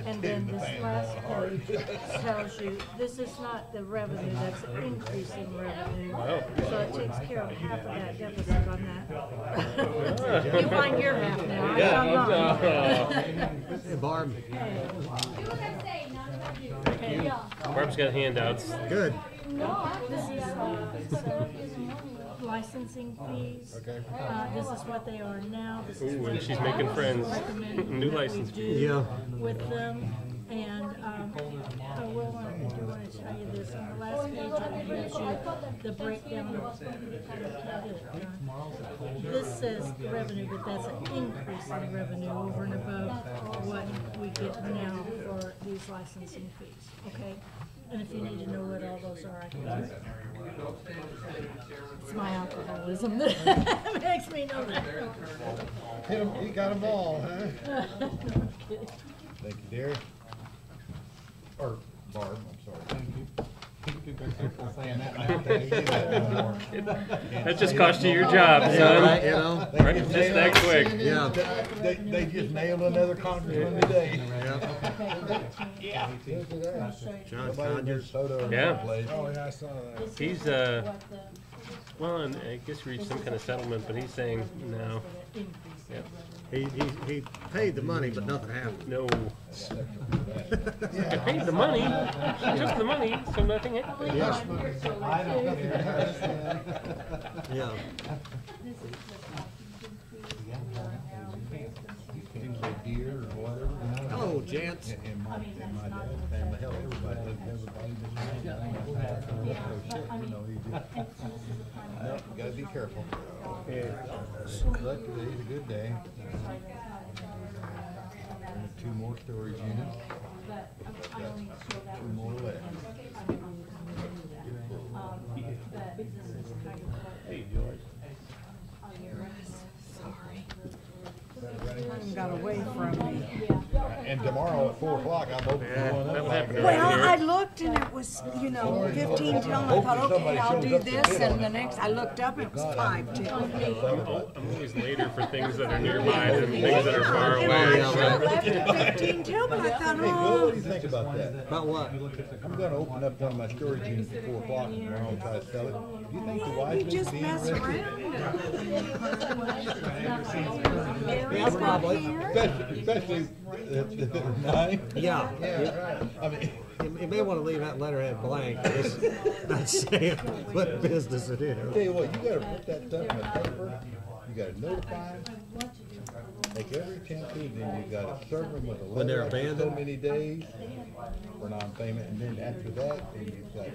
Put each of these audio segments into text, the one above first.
And then this last page tells you, this is not the revenue, that's increasing revenue. Wow. So it takes care of half of that deficit on that. You find your half now. Yeah. I'm not. Hey, Barb. Barb's got handouts. Good. This is licensing fees. Okay. This is what they are now. This is Ooh, what and she's I making friends. recommend New that we license do Yeah. with them. And I will I do want to tell you this. On the last page, it gives you the breakdown of this says the revenue, but that's an increase in revenue over and above what we get now for these licensing fees. Okay? And if you need to know what all those are, I can tell you. It's my alcoholism that makes me know that. You got them all, huh? Thank you, Derek. Or Barb, I'm sorry. Thank you. That just cost you your job, son. Right, you know? Right, just that quick. Yeah. They just nailed another congressman today. Yeah. John Somebody Conyers. just soda in Yeah. one place. Oh, yeah, I saw that. He's well, and I guess reached some kind of settlement, but he's saying no. Yeah. He paid the money, but nothing happened. No. I paid the money. She took the money, so nothing happened. Yeah. Yeah. Things like deer or whatever. Hello, gents. And my dad, family, hell, everybody, no, you gotta be careful. But today's a good day. Two more storage units. Two more left. Hey, George. Got away from me. And tomorrow at 4 o'clock, I'm hoping for one That'll up. happen. Well, I looked and it was, 15 till, and I thought, okay, I'll do this, and the next, I looked up and it was 5 till. I'm always later for things that are nearby than things that are far And away. I should have left at 15 till, but I thought, Hey, Bill, what oh, do you think about that? About what? I'm gonna open up one of my storage units at 4 o'clock tomorrow and try to sell it. Do you think the wife you would just be mess interested? around. Yeah, probably. Especially if it was 9. Yeah. I mean, You may want to leave that letterhead blank. It's not saying what business it is. tell you what, you gotta put that stuff in the paper, you gotta notify them, make every attempt to, then you gotta serve them with a When they're letter after so abandoned? many days for non-payment, and then after that, then you've got,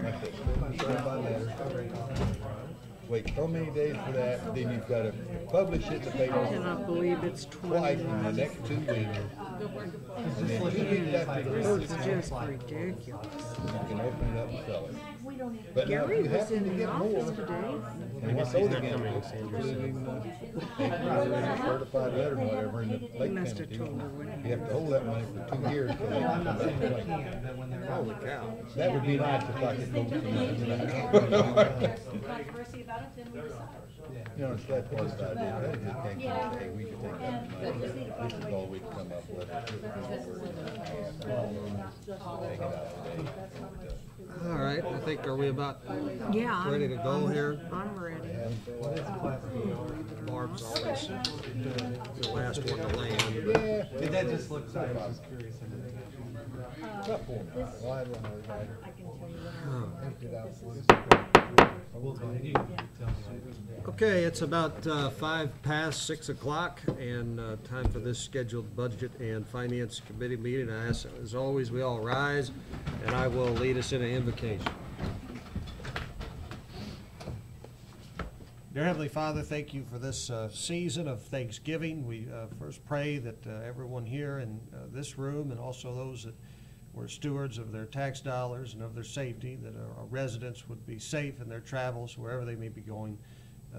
like that, serve by letter. Wait so many days for that, then you've gotta publish it in the paper Cannot believe it's twice 20. in the next 2 weeks. And then 2 weeks after the This first is one, just ridiculous. you can open it up and sell it. But now, if Gary you was happen in to the get more, office today. and what those again, including certified letter or whatever, and the late must have penalty, told her when you have to hold that money for 2 years till they come back and claim it. Holy cow. That would be nice if I could hold some money. You know, it's that part about it, I just can't say, hey, we can take that money, this is all we can come up with. Take it out today. All right. I think, are we about Yeah. ready to go here? I'm ready. Barb's always the last one to land. Yeah. That just looks, I was just curious. About 4 minutes. Well, I don't know, right? Okay, it's about 5 past 6 o'clock, and time for this scheduled Budget and Finance Committee meeting. I ask, as always, we all rise, and I will lead us in an invocation. Dear Heavenly Father, thank you for this season of Thanksgiving. We first pray that everyone here in this room, and also those that were stewards of their tax dollars and of their safety, that our residents would be safe in their travels wherever they may be going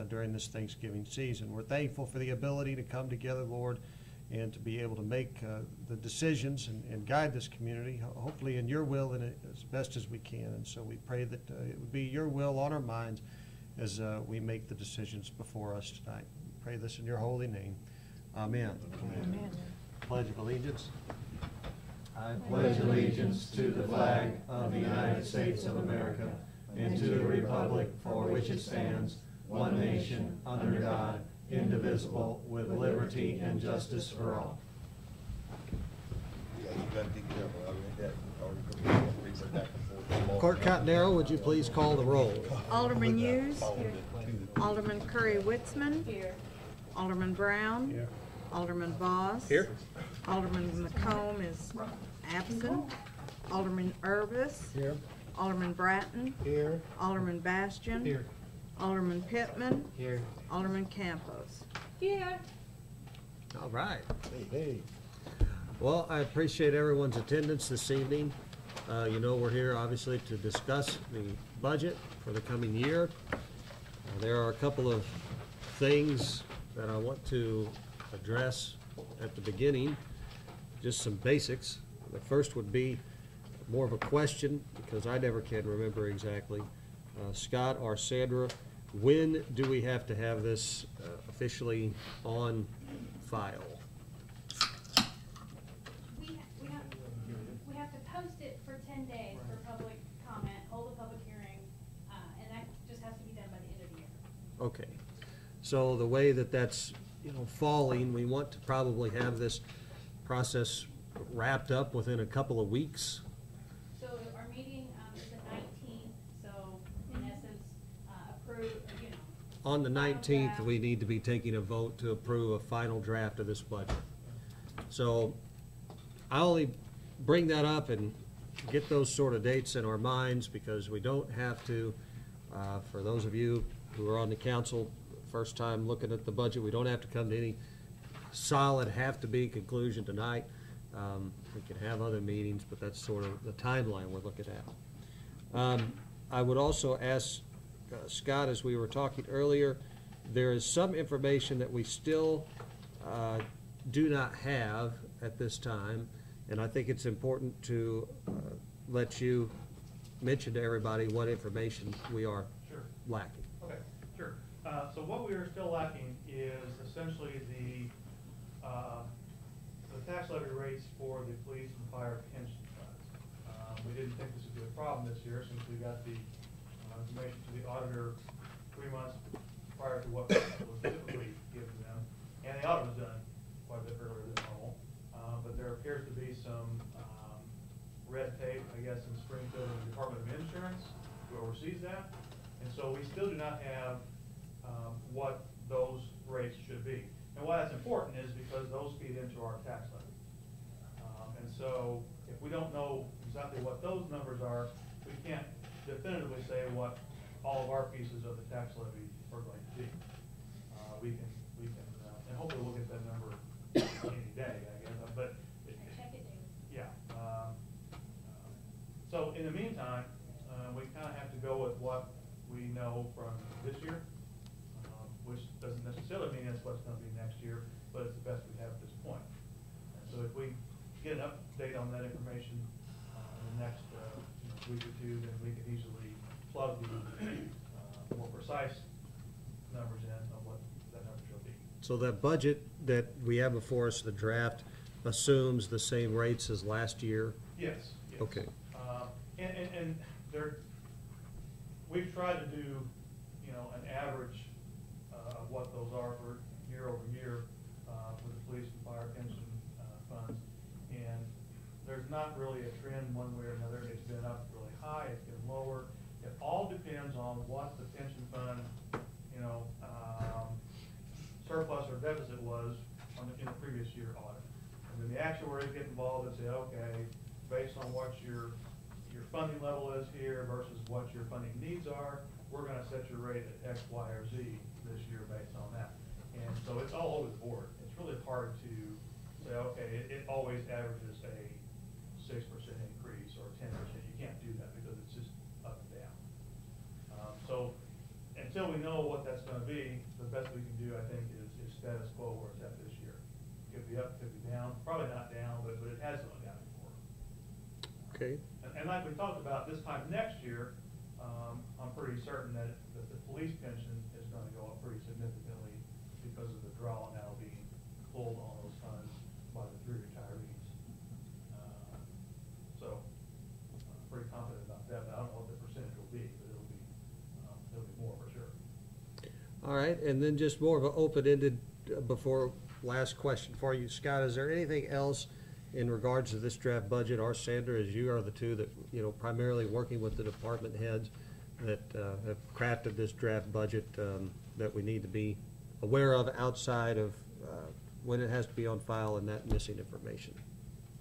during this Thanksgiving season. We're thankful for the ability to come together, Lord, and to be able to make the decisions and guide this community, hopefully in your will and as best as we can. And so we pray that it would be your will on our minds as we make the decisions before us tonight. We pray this in your holy name. Amen. Amen. Pledge of allegiance. I pledge allegiance to the flag of the United States of America and to the republic for which it stands, one nation, under God, indivisible, with liberty and justice for all. Yeah, you gotta be careful. I read that. Read it back and forth. Clerk Cottonero, would you please call the roll? Alderman Hughes. Alderman Curry Witzman. Alderman Brown. Here. Alderman Voss. Here. Alderman McComb is absent. Alderman Irvis. Here. Alderman Bratton. Here. Alderman Bastian. Here. Alderman Pittman. Here. Alderman Campos. All right. Hey. Well, I appreciate everyone's attendance this evening. You know, we're here obviously to discuss the budget for the coming year. There are a couple of things that I want to address at the beginning, just some basics. The first would be more of a question, because I never can remember exactly. Scott or Sandra, when do we have to have this officially on file? We have to post it for 10 days for public comment, hold a public hearing, and that just has to be done by the end of the year. Okay, so the way that that's, you know, falling, we want to probably have this process wrapped up within a couple of weeks. So our meeting is the 19th, so in essence, approve, you know. On the final 19th, draft. we need to be taking a vote to approve a final draft of this budget. So I only bring that up and get those sort of dates in our minds, because we don't have to, for those of you who are on the council, first time looking at the budget, we don't have to come to any solid have-to-be conclusion tonight. We can have other meetings, but that's sort of the timeline we're looking at. I would also ask Scott, as we were talking earlier, there is some information that we still do not have at this time, and I think it's important to let you mention to everybody what information we are Sure. lacking. Okay, sure. So what we are still lacking is essentially the tax levy rates for the police and fire pension funds. We didn't think this would be a problem this year, since we got the information to the auditor 3 months prior to what was typically given to them. And the audit was done quite a bit earlier than normal. But there appears to be some red tape, I guess, in Springfield and the Department of Insurance, who oversees that. And so we still do not have what those rates should be. And why that's important is because those feed into our tax levy. And so if we don't know exactly what those numbers are, we can't definitively say what all of our pieces of the tax levy are going to be. We can, and hopefully we'll get that number any day, I guess, but. Check it, David. Yeah. So in the meantime, we kind of have to go with what we know from this year, which doesn't necessarily mean that's what's going to be next year, but it's the best we have at this point. And so if we get an update on that information in the next week or two, then we can easily plug the more precise numbers in of what that number should be. So that budget that we have before us, the draft, assumes the same rates as last year? Yes. Yes. Okay. And there, we've tried to do, you know, an average of what those are for year over year for the police and fire pension funds. And there's not really a trend one way or another. It's been up really high, it's been lower. It all depends on what the pension fund, you know, surplus or deficit was in the previous year audit. And then the actuaries get involved and say, okay, based on what your funding level is here versus what your funding needs are, we're going to set your rate at X, Y, or Z this year based on that. And so it's all over the board. It's really hard to say, okay, it always averages a 6% increase or 10%. You can't do that because it's just up and down. So until we know what that's going to be, the best we can do, I think, is status quo where it's at this year. Could be up, could be down. Probably not down, but it has gone down before. Okay. And like we talked about, this time next year, I'm pretty certain that the police pension is going to go up pretty significantly because of the draw now being pulled on those funds by the 3 retirees. All right, and then just more of an open-ended, before, last question for you, Scott, is there anything else in regards to this draft budget, or Sandra, as you are the two that, you know, primarily working with the department heads that have crafted this draft budget, that we need to be aware of outside of when it has to be on file and that missing information?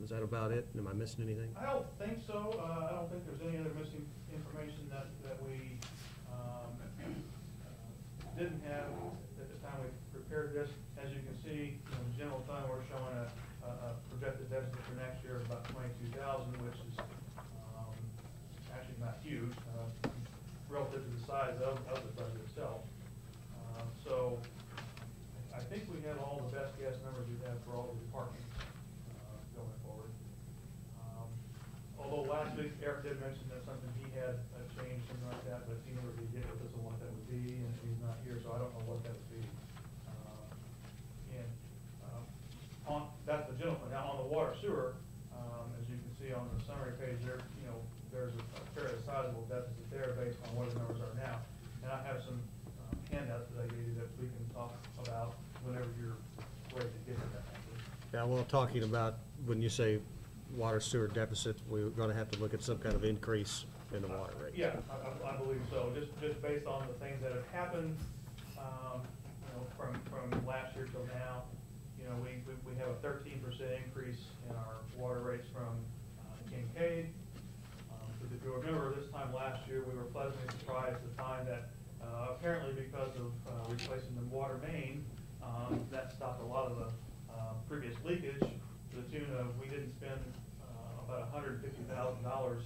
Is that about it? Am I missing anything? I don't think so. I don't think there's any other missing information that we didn't have at the time we prepared this. As you can see, in the general fund, we're showing a projected deficit for next year of about 22,000, which is actually not huge relative to the size of the budget itself. So I think we have all the best guess numbers we've had for all the departments going forward. Although last week Eric did mention that something he had changed, something like that, but he never did get what this one that would be, and he's not here, so I don't know what that would be. That's the general fund. Now on the water sewer, as you can see on the summary page there, you know, there's a fairly sizable deficit there based on what the numbers are now. And I have some handouts that I gave you that we can talk about whenever you're ready to get to that. Yeah, well, talking about, when you say water sewer deficit, we're gonna have to look at some kind of increase in the water rate. Yeah, I believe so. Just based on the things that have happened, you know, from last year till now. You know, we have a 13% increase in our water rates from Kincaid. If you remember, this time last year, we were pleasantly surprised to find that apparently because of replacing the water main, that stopped a lot of the previous leakage to the tune of, we didn't spend about $150,000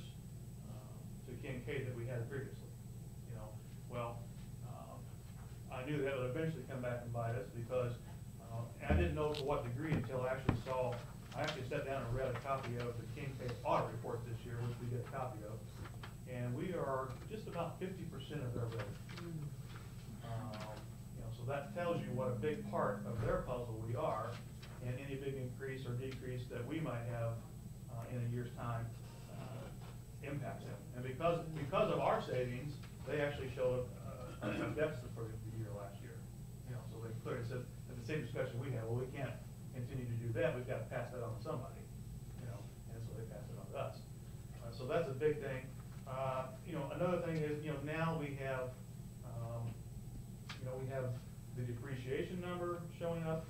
to Kincaid that we had previously. You know, well, I knew that would eventually come back and bite us because and I didn't know to what degree until I actually sat down and read a copy of the Kincaid audit report this year, which we get a copy of, and we are just about 50% of their revenue. You know, so that tells you what a big part of their puzzle we are, and any big increase or decrease that we might have in a year's time impacts them. And because of our savings, they actually showed a deficit for the year last year. You know, so they clearly said, the same discussion we had, well, we can't continue to do that, we've got to pass that on to somebody, you know, and so they passed it on to us. So that's a big thing. You know, another thing is, you know, now we have the depreciation number showing up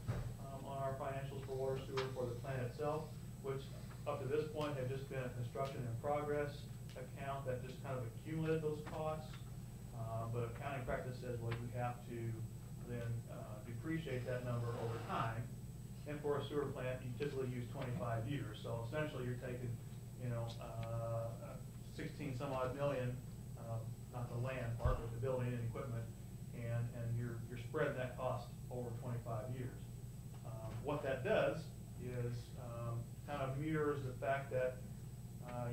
on our financials for water sewer for the plant itself, which up to this point had just been a construction in progress account that just kind of accumulated those costs. But accounting practice says, well, you have to then depreciate that number over time. And for a sewer plant, you typically use 25 years. So essentially you're taking, you know, 16 some odd million, not the land part, but the building and equipment, and you're spreading that cost over 25 years. What that does is kind of mirrors the fact that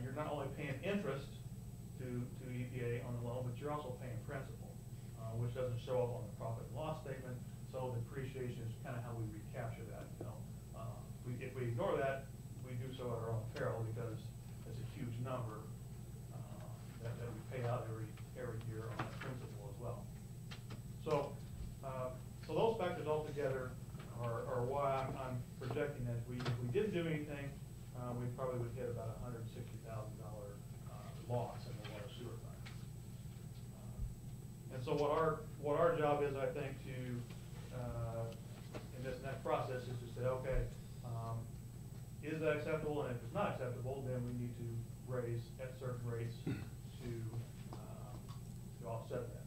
you're not only paying interest to EPA on the loan, but you're also paying principal, which doesn't show up on the profit and loss statement. So depreciation is kind of how we recapture that. You know, if we ignore that, we do so at our own peril because it's a huge number that we pay out every year on that principal as well. So those factors all together are why I'm projecting that if we didn't do anything, we probably would hit about $160,000 loss in the water sewer fund. And so what our job is, I think, to in this next process is to say, okay, is that acceptable? And if it's not acceptable, then we need to raise at certain rates to offset that.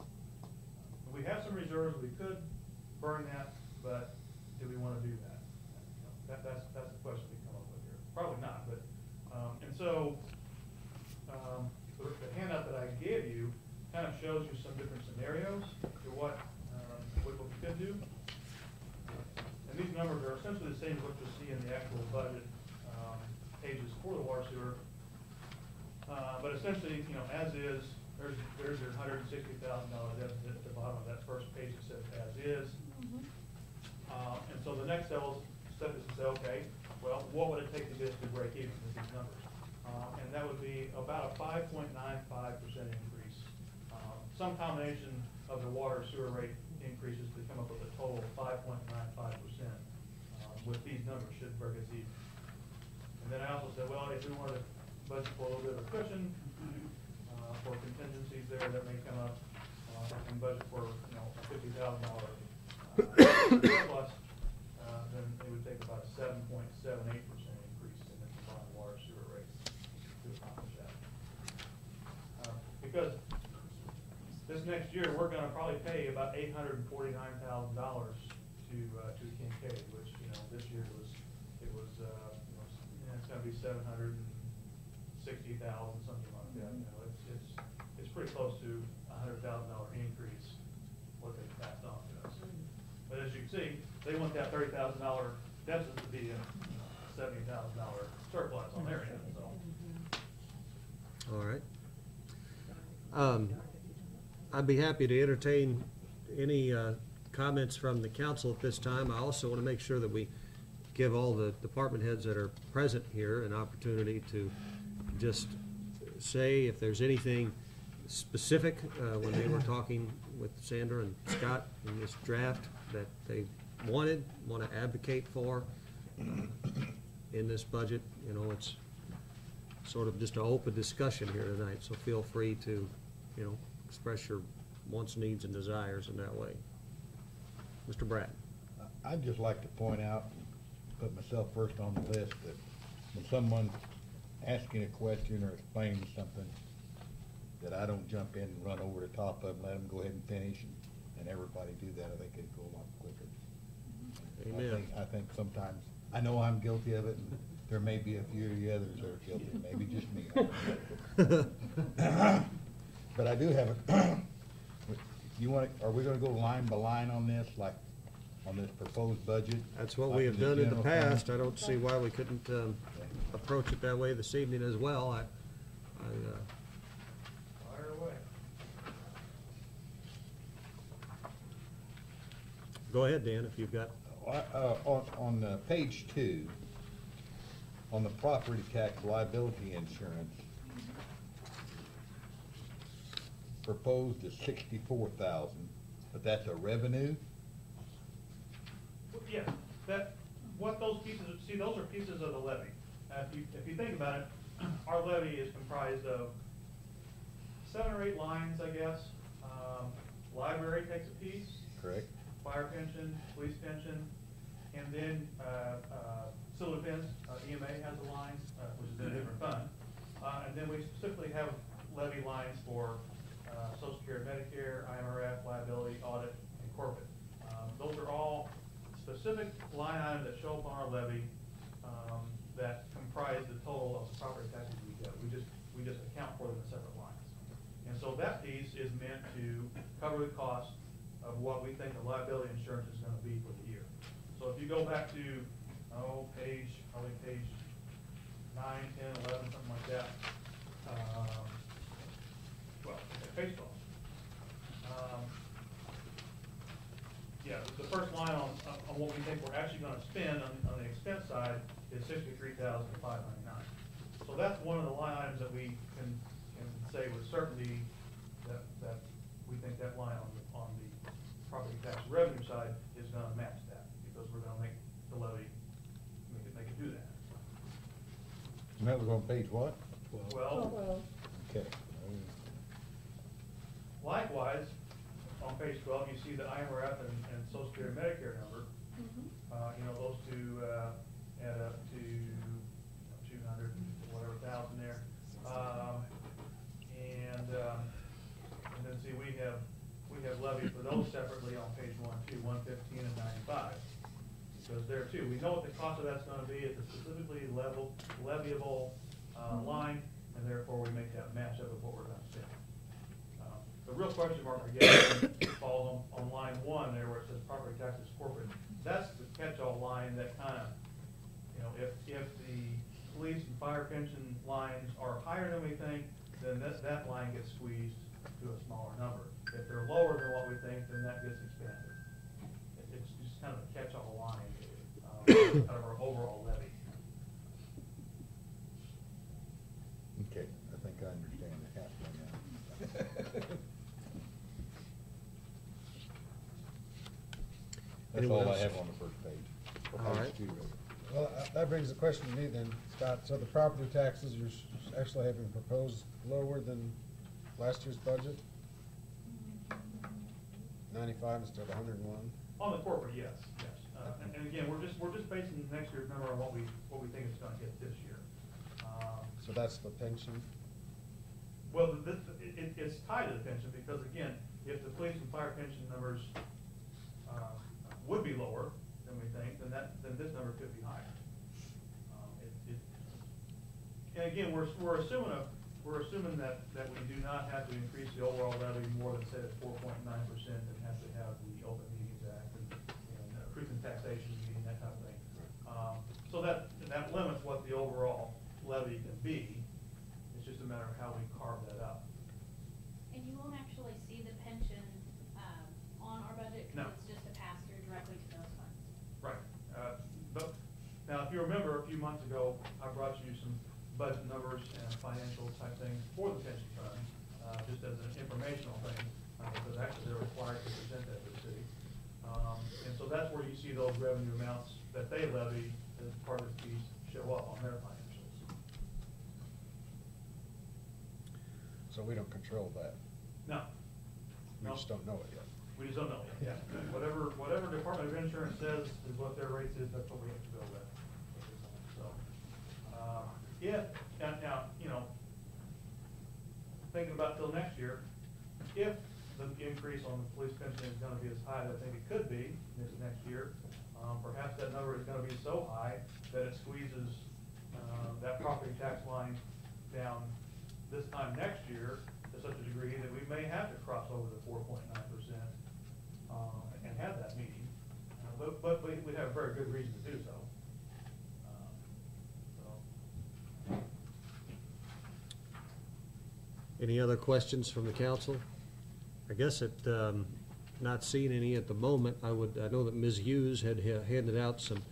We have some reserves. We could burn that, but do we want to do that? That's the question we come up with here. Probably not, but and so the handout that I gave you kind of shows you some different scenarios to what we could do. And these numbers are essentially the same as what you'll see in the actual budget pages for the water sewer. But essentially, you know, as is, there's your $160,000 deficit at the bottom of that first page that says as is. And so the next step is to say, okay, well, what would it take to get to break even with these numbers? And that would be about a 5.95% increase. Some combination of the water sewer rate increases to come up with a total of 5.95%. With these numbers should bring us even. And then I also said, well, if we wanted to budget for a little bit of a cushion for contingencies there that may come up, and budget for a $50,000 surplus, then it would take about a 7.78% increase in the combined water sewer rates to accomplish that. Because this next year we're going to probably pay about $849,000 to Kincaid, which this year it's going to be 760,000, something like that. It's pretty close to $100,000 increase what they passed on to us. But as you can see, they want that $30,000 deficit to be a $70,000 surplus on their end. So. All right. I'd be happy to entertain any comments from the council at this time. I also want to make sure that we give all the department heads that are present here an opportunity to just say if there's anything specific when they were talking with Sandra and Scott in this draft that they want to advocate for in this budget. It's sort of just an open discussion here tonight, so feel free to, express your wants, needs, and desires in that way. Mr. Brad. I'd just like to point out, put myself first on the list, that when someone's asking a question or explaining something, that I don't jump in and run over the top of them, let them go ahead and finish, and everybody do that. I think it'd go a lot quicker. Amen. I think sometimes, I know I'm guilty of it, and there may be a few of the others that are guilty, maybe just me. But I do have a, are we gonna go line by line on this, like on this proposed budget? That's what like we have done in the general fund? past. I don't see why we couldn't approach it that way this evening as well. Fire away. Go ahead, Dan, if you've got. On page 2, on the property tax liability insurance, proposed is 64,000, but that's a revenue? Yeah, what those pieces, see, those are pieces of the levy. If you think about it, our levy is comprised of 7 or 8 lines, I guess. Library takes a piece. Correct. Fire pension, police pension, and then civil defense, EMA has a line, which is in a different fund. And then we specifically have levy lines for Social Security, Medicare, IMRF, liability, audit, and corporate. Those are all specific line items that show up on our levy that comprise the total of the property taxes we get. We just account for them in separate lines. And so that piece is meant to cover the cost of what we think the liability insurance is going to be for the year. So if you go back to, probably page 9, 10, 11, something like that. Page 12. Yeah, the first line on what we think we're actually going to spend on the expense side is $63,599. So that's one of the line items that we can say with certainty that we think that line on the property tax revenue side is going to match that, because we're going to make the levy make it do that. And that was on page what? 12. Okay. Likewise, on page 12, you see the IMRF and Social Security Medicare number. Those two add up to 200 whatever thousand there. And then see we have levied for those separately on page 1, 2, 115 and 95. Because there too, we know what the cost of that's going to be. It's a specifically leviable line, and therefore we make that match up with what we're going to spend. The real question mark, I guess, falls on line 1 there where it says property taxes corporate. That's the catch-all line that kind of, if the police and fire pension lines are higher than we think, then that line gets squeezed to a smaller number. If they're lower than what we think, then that gets expanded. It's just kind of a catch-all line out of our overall levy. Okay, I think I understand the halfway now. That's Anyone all I else? have on the first page. All right. Well, that brings the question to me then, Scott. So the property taxes, you're actually having proposed lower than last year's budget? 95 instead of 101? On the corporate, yes. And again, we're just basing next year's number on what we think it's gonna get this year. So that's the pension? Well, it's tied to the pension, because again, if the police and fire pension numbers, would be lower than we think, then this number could be higher. And again, we're assuming that we do not have to increase the overall levy more than, say, at 4.9%, and have to have the Open Meetings Act and, truth and taxation meeting, that type of thing. So that limits what the overall levy can be. It's just a matter of how we carve that up. And you won't actually see the pension, on our budget, No. because it's just a pass-through directly to those funds. Right. But now, if you remember, a few months ago, I brought you some budget numbers and financial type things for the pension fund, just as an informational thing, because actually they're required to present that to the city. And so that's where you see those revenue amounts that they levy as part of the fees show up on their financials. So we don't control that? No. We No. just don't know it yet? We just don't know yet, yeah. Whatever Department of Insurance says is what their rates is, that's what we have to go with. So, now, thinking about till next year, if the increase on the police pension is gonna be as high as I think it could be this next year, perhaps that number is gonna be so high that it squeezes, that property tax line down this time next year to such a degree that we may have to cross over the 4.9%, and have that meeting. But we'd have a very good reason to do so. Any other questions from the council? I guess not seeing any at the moment, I know that Ms. Hughes had handed out some,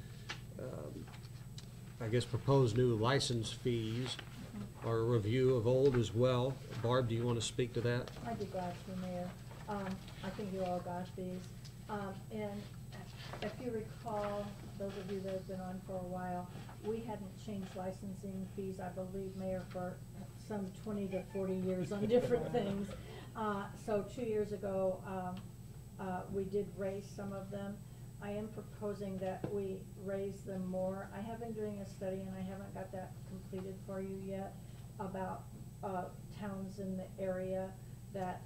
I guess, proposed new license fees, or a review of old as well. Barb, do you want to speak to that? I do got you, Mayor. I think you all got these. And if you recall, those of you that have been on for a while, we hadn't changed licensing fees, I believe, Mayor, for some 20 to 40 years on different things. So 2 years ago, we did raise some of them. I am proposing that we raise them more. I have been doing a study, and I haven't got that completed for you yet, about towns in the area that,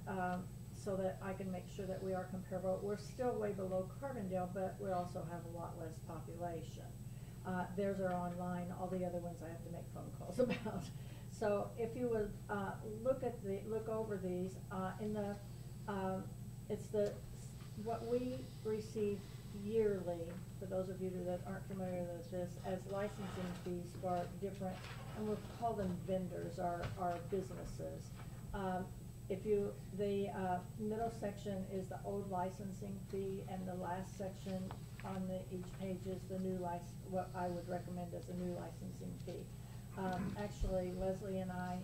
so that I can make sure that we are comparable. We're still way below Carbondale, but we also have a lot less population. Theirs are online, all the other ones I have to make phone calls about. So if you would look over these, it's what we receive yearly, for those of you that aren't familiar with this, as licensing fees for different, and we'll call them vendors, or businesses. The middle section is the old licensing fee, and the last section on each page is the new what I would recommend as a new licensing fee. Actually, Leslie and I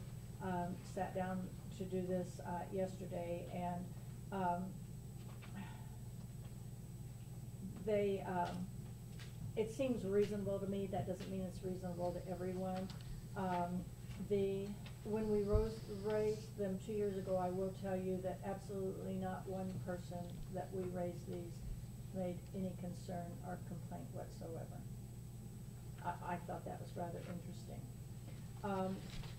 sat down to do this yesterday, and it seems reasonable to me. That doesn't mean it's reasonable to everyone. When we raised them 2 years ago, I will tell you that absolutely not one person that we raised these made any concern or complaint whatsoever. I thought that was rather interesting.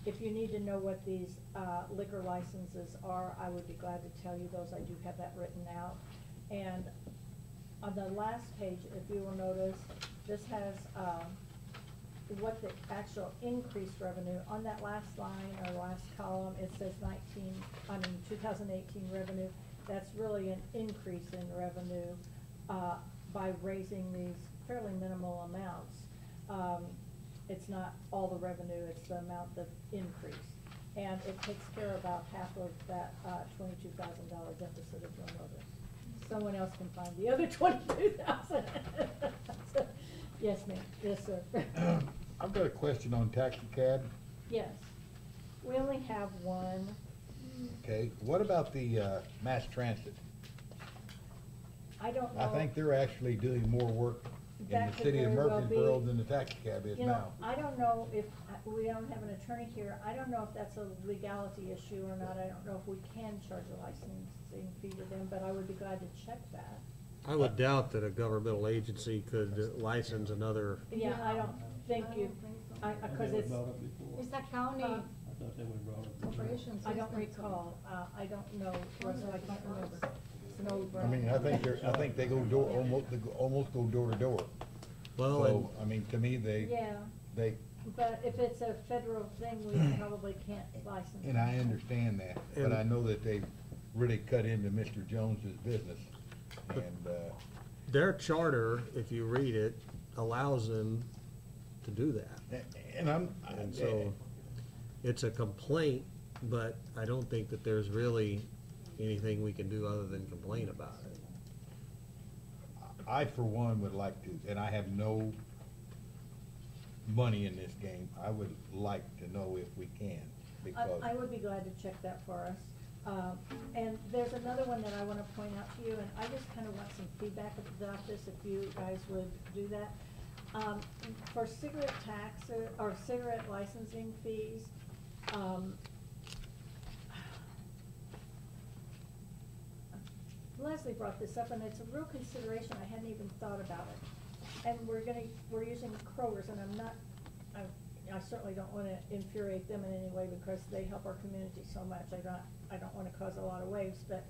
If you need to know what these liquor licenses are, I would be glad to tell you those. I do have that written out. And on the last page, if you will notice, this has what the actual increased revenue. On that last line or last column, it says 2018 revenue. That's really an increase in revenue by raising these fairly minimal amounts. It's not all the revenue, it's the amount of increase. And it takes care of about half of that $22,000 deficit, if you'll notice. Someone else can find the other 22,000. Yes, ma'am. Yes, sir. I've got a question on taxi cab. Yes. We only have one. Okay, what about the mass transit? I don't know. I think they're actually doing more work in That the could city of very well Murphysboro be. than the taxi cab is You know, now. I don't know if, we don't have an attorney here, I don't know if that's a legality issue or not, I don't know if we can charge a licensing fee to them, but I would be glad to check that. I would doubt that a governmental agency could license another. Yeah, I don't think you, cause it's, It's a county corporation. I don't recall, I don't know, Russell, I can't remember. It's an old I mean, I think they go almost go door to door. Well, So, I mean, to me, Yeah, they, but if it's a federal thing, we probably can't license. and I understand that, but I know that they really cut into Mr. Jones's business. And, their charter, if you read it, allows them to do that. And so, it's a complaint, but I don't think that there's really anything we can do other than complain about it. I, for one, would like to, and I have no money in this game, I would like to know if we can, because. I would be glad to check that for us. And there's another one that I wanna point out to you, and I just kinda want some feedback about this, if you guys would do that. For cigarette tax, or cigarette licensing fees, Leslie brought this up, and it's a real consideration, I hadn't even thought about it. And we're using Kroger's, and I certainly don't wanna infuriate them in any way, because they help our community so much, I don't wanna cause a lot of waves, but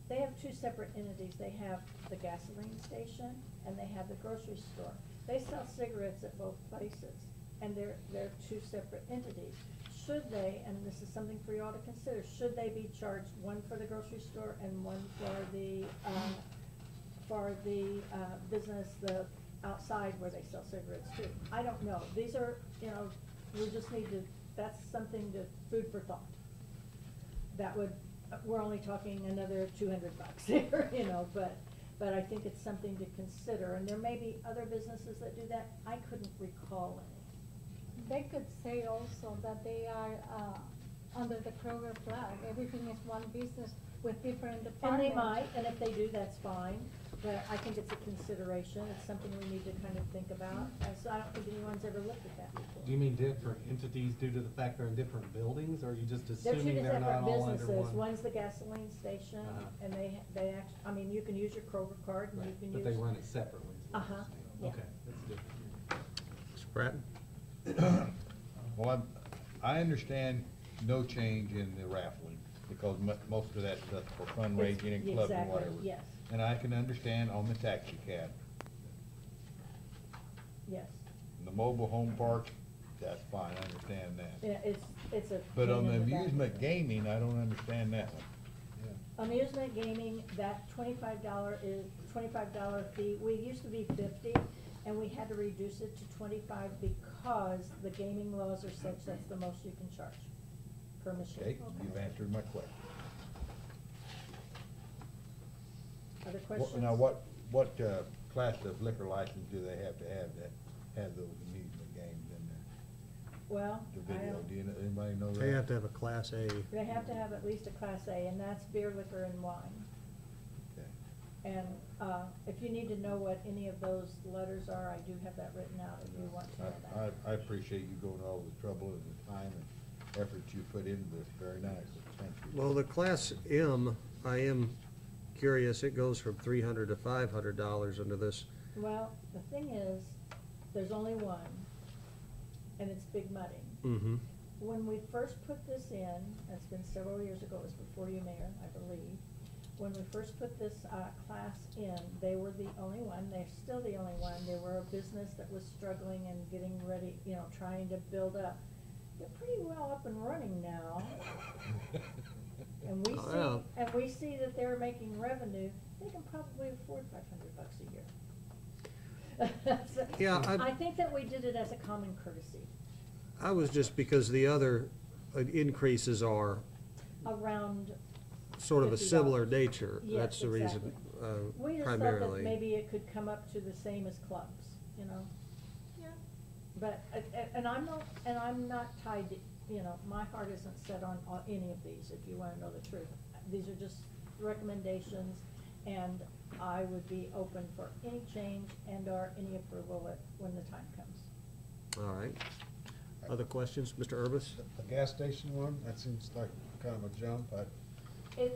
they have two separate entities, they have the gasoline station, and they have the grocery store. They sell cigarettes at both places, and they're two separate entities. Should they, and this is something for you all to consider, should they be charged one for the grocery store and one for the business, the outside where they sell cigarettes too? I don't know. These are, we just need to, that's something to, food for thought. That would, we're only talking another $200 here, but I think it's something to consider. And there may be other businesses that do that. I couldn't recall any. They could say also that they are under the Kroger flag. Everything is one business with different And departments. they might, and if they do, that's fine, but I think it's a consideration, it's something we need to kind of think about, so I don't think anyone's ever looked at that before. Do you mean different entities due to the fact they're in different buildings, or are you just They're two assuming they're separate not all under businesses, one? one's the gasoline station, Uh-huh. and I mean, you can use your Kroger card, and you Right, can but use. they run it separately. is what you're Uh-huh, saying. yeah. Okay, that's different. Mr. Bratton? Well, I understand no change in the raffling, because most of that stuff for fundraising and clubs and Exactly, whatever. yes. And I can understand on the taxi cab. Yes, The mobile home park, that's fine, I understand that. yeah, it's a. But pain on the in back. amusement gaming, I don't understand that one. Amusement gaming, that $25 fee, we used to be 50, and we had to reduce it to 25 because the gaming laws are such that's the most you can charge per machine. Okay, you've answered my question. Other questions? Now, what class of liquor license do they have to have those amusement games in there? Well, The I video, don't, do you know, anybody know that? They have to have a Class A. they have to have at least a Class A, and that's beer, liquor, and wine. Okay. And, if you need to know what any of those letters are, I do have that written out if you want to know that. I appreciate you going to all the trouble and the time and effort you put into this, very nice, thank you. Well, the Class M, I am curious, it goes from $300 to $500 under this. Well, the thing is, there's only one, and it's Big Mudding. Mm-hmm. When we first put this in, it's been several years ago, it was before you, Mayor, I believe. When we first put this, class in, they were the only one, they're still the only one. They were a business that was struggling and getting ready, trying to build up. They're pretty well up and running now. And we see that they're making revenue, they can probably afford $500 a year. So, Yeah, I think that we did it as a common courtesy, I was just because the other increases are around. sort of a $50. similar nature. Yes, That's the reason, exactly. We just thought that primarily. maybe it could come up to the same as clubs, Yeah. But, and I'm not tied to, my heart isn't set on any of these, if you wanna know the truth. These are just recommendations, And I would be open for any change and/or any approval when the time comes. All right. Other questions, Mr. Urbis? The gas station one, that seems like kind of a jump.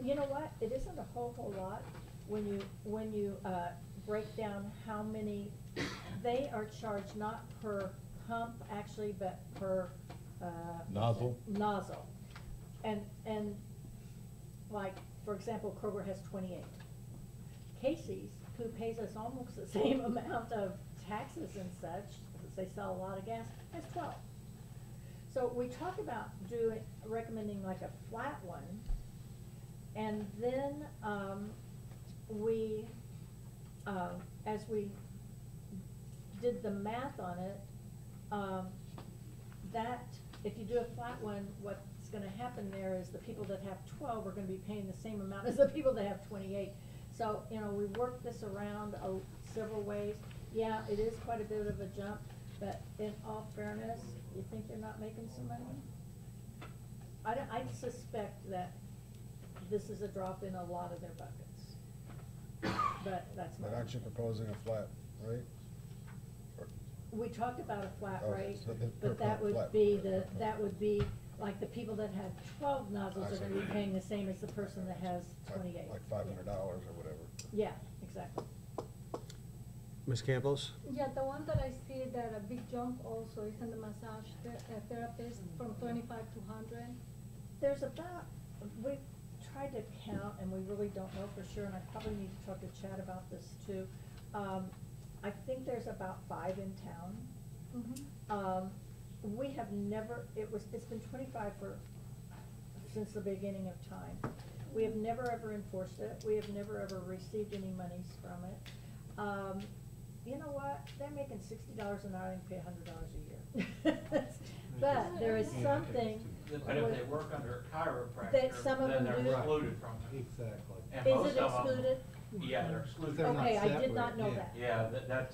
You know what, it isn't a whole lot when you break down how many, they are charged not per pump actually, but per Nozzle? Nozzle. And like, for example, Kroger has 28. Casey's, who pays us almost the same amount of taxes and such, because they sell a lot of gas, has 12. So we talk about recommending like a flat one, and then as we did the math on it, that if you do a flat one, what's going to happen there is the people that have 12 are going to be paying the same amount as the people that have 28. So, you know, we worked this around several ways. Yeah, it is quite a bit of a jump, but in all fairness, you think they're not making some money? I suspect that this is a drop in a lot of their buckets, but that's my. But aren't you proposing a flat rate? We talked about a flat Oh, rate, so the but per that pump would flat. be like the people that have 12 nozzles I are gonna see. be paying the same as the person that has 28. Like $500 or whatever. Yeah, exactly. Ms. Campos? Yeah, the one that I see that a big jump also is in the massage therapist from 25 to 100. There's about, we tried to count, and we really don't know for sure, and I probably need to talk to Chad about this too. I think there's about 5 in town. Mm-hmm. We have never, it's been 25 since the beginning of time. We have never ever enforced it. We have never ever received any monies from it. You know what? They're making $60 an hour and pay $100 a year. But there is something. But if they work under a chiropractor, That some of then them they're do. excluded from it. Exactly. And Is most it of them- excluded? Yeah, they're excluded. They're not Okay, I did not separate, know yeah. that. Yeah,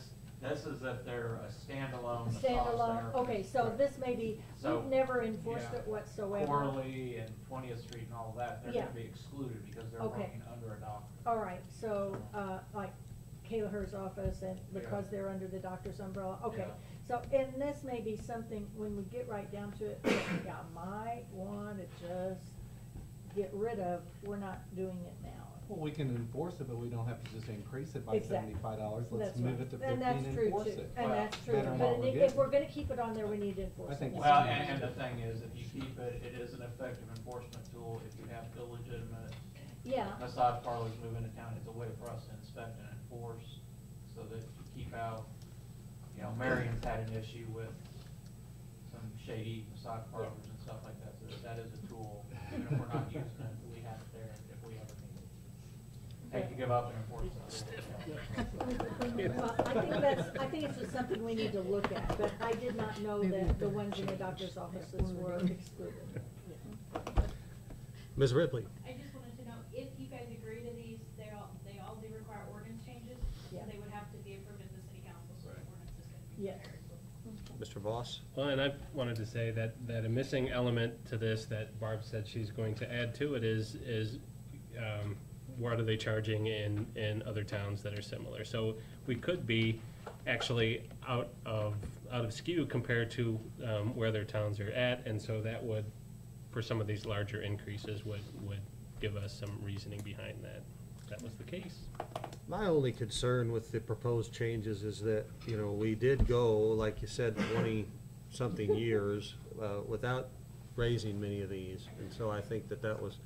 this is if they're a standalone massage Standalone, therapist. okay, so this may be, So, we've never enforced yeah, it whatsoever. Corley and 20th Street and all that, they're Yeah. gonna be excluded because they're Okay. working under a doctor. All right, so, like Kayla Herr's office, and because they're under the doctor's umbrella, okay. Yeah. So, and this may be something, when we get right down to it, yeah, might want to just get rid of, we're not doing it now. Well, we can enforce it, but we don't have to just increase it by Exactly. $75. Let's That's move right. it to 50 And that's and true enforce too. it. And Well, that's true, better than but what we're if getting. we're gonna keep it on there, we need to enforce it. I think Well, and the thing is, if you keep it, it is an effective enforcement tool if you have illegitimate Yeah, massage parlors move into town. It's a way for us to inspect and enforce so that you keep out, you know, Marion's had an issue with some shady massage parlors and stuff like that. So that is a tool. Even if we're not using it, we have it there if we ever need it. Hate to give up and enforce it. well, I think it's just something we need to look at, but I did not know that the ones in the doctor's offices were excluded. Ms. Ripley? I just wanted to know, if you guys agree to these, they all do require ordinance changes. So Yeah. they would have to be approved at the city council, so the ordinance is gonna be Yes. prepared. Mr. Voss? Well, and I wanted to say that a missing element to this that Barb said she's going to add to it is what are they charging in other towns that are similar? So we could be actually out of skew compared to where their towns are at, and so that would, for some of these larger increases, would give us some reasoning behind that. If that was the case. My only concern with the proposed changes is that, you know, we did go, like you said, 20-something years without raising many of these. And so I think that was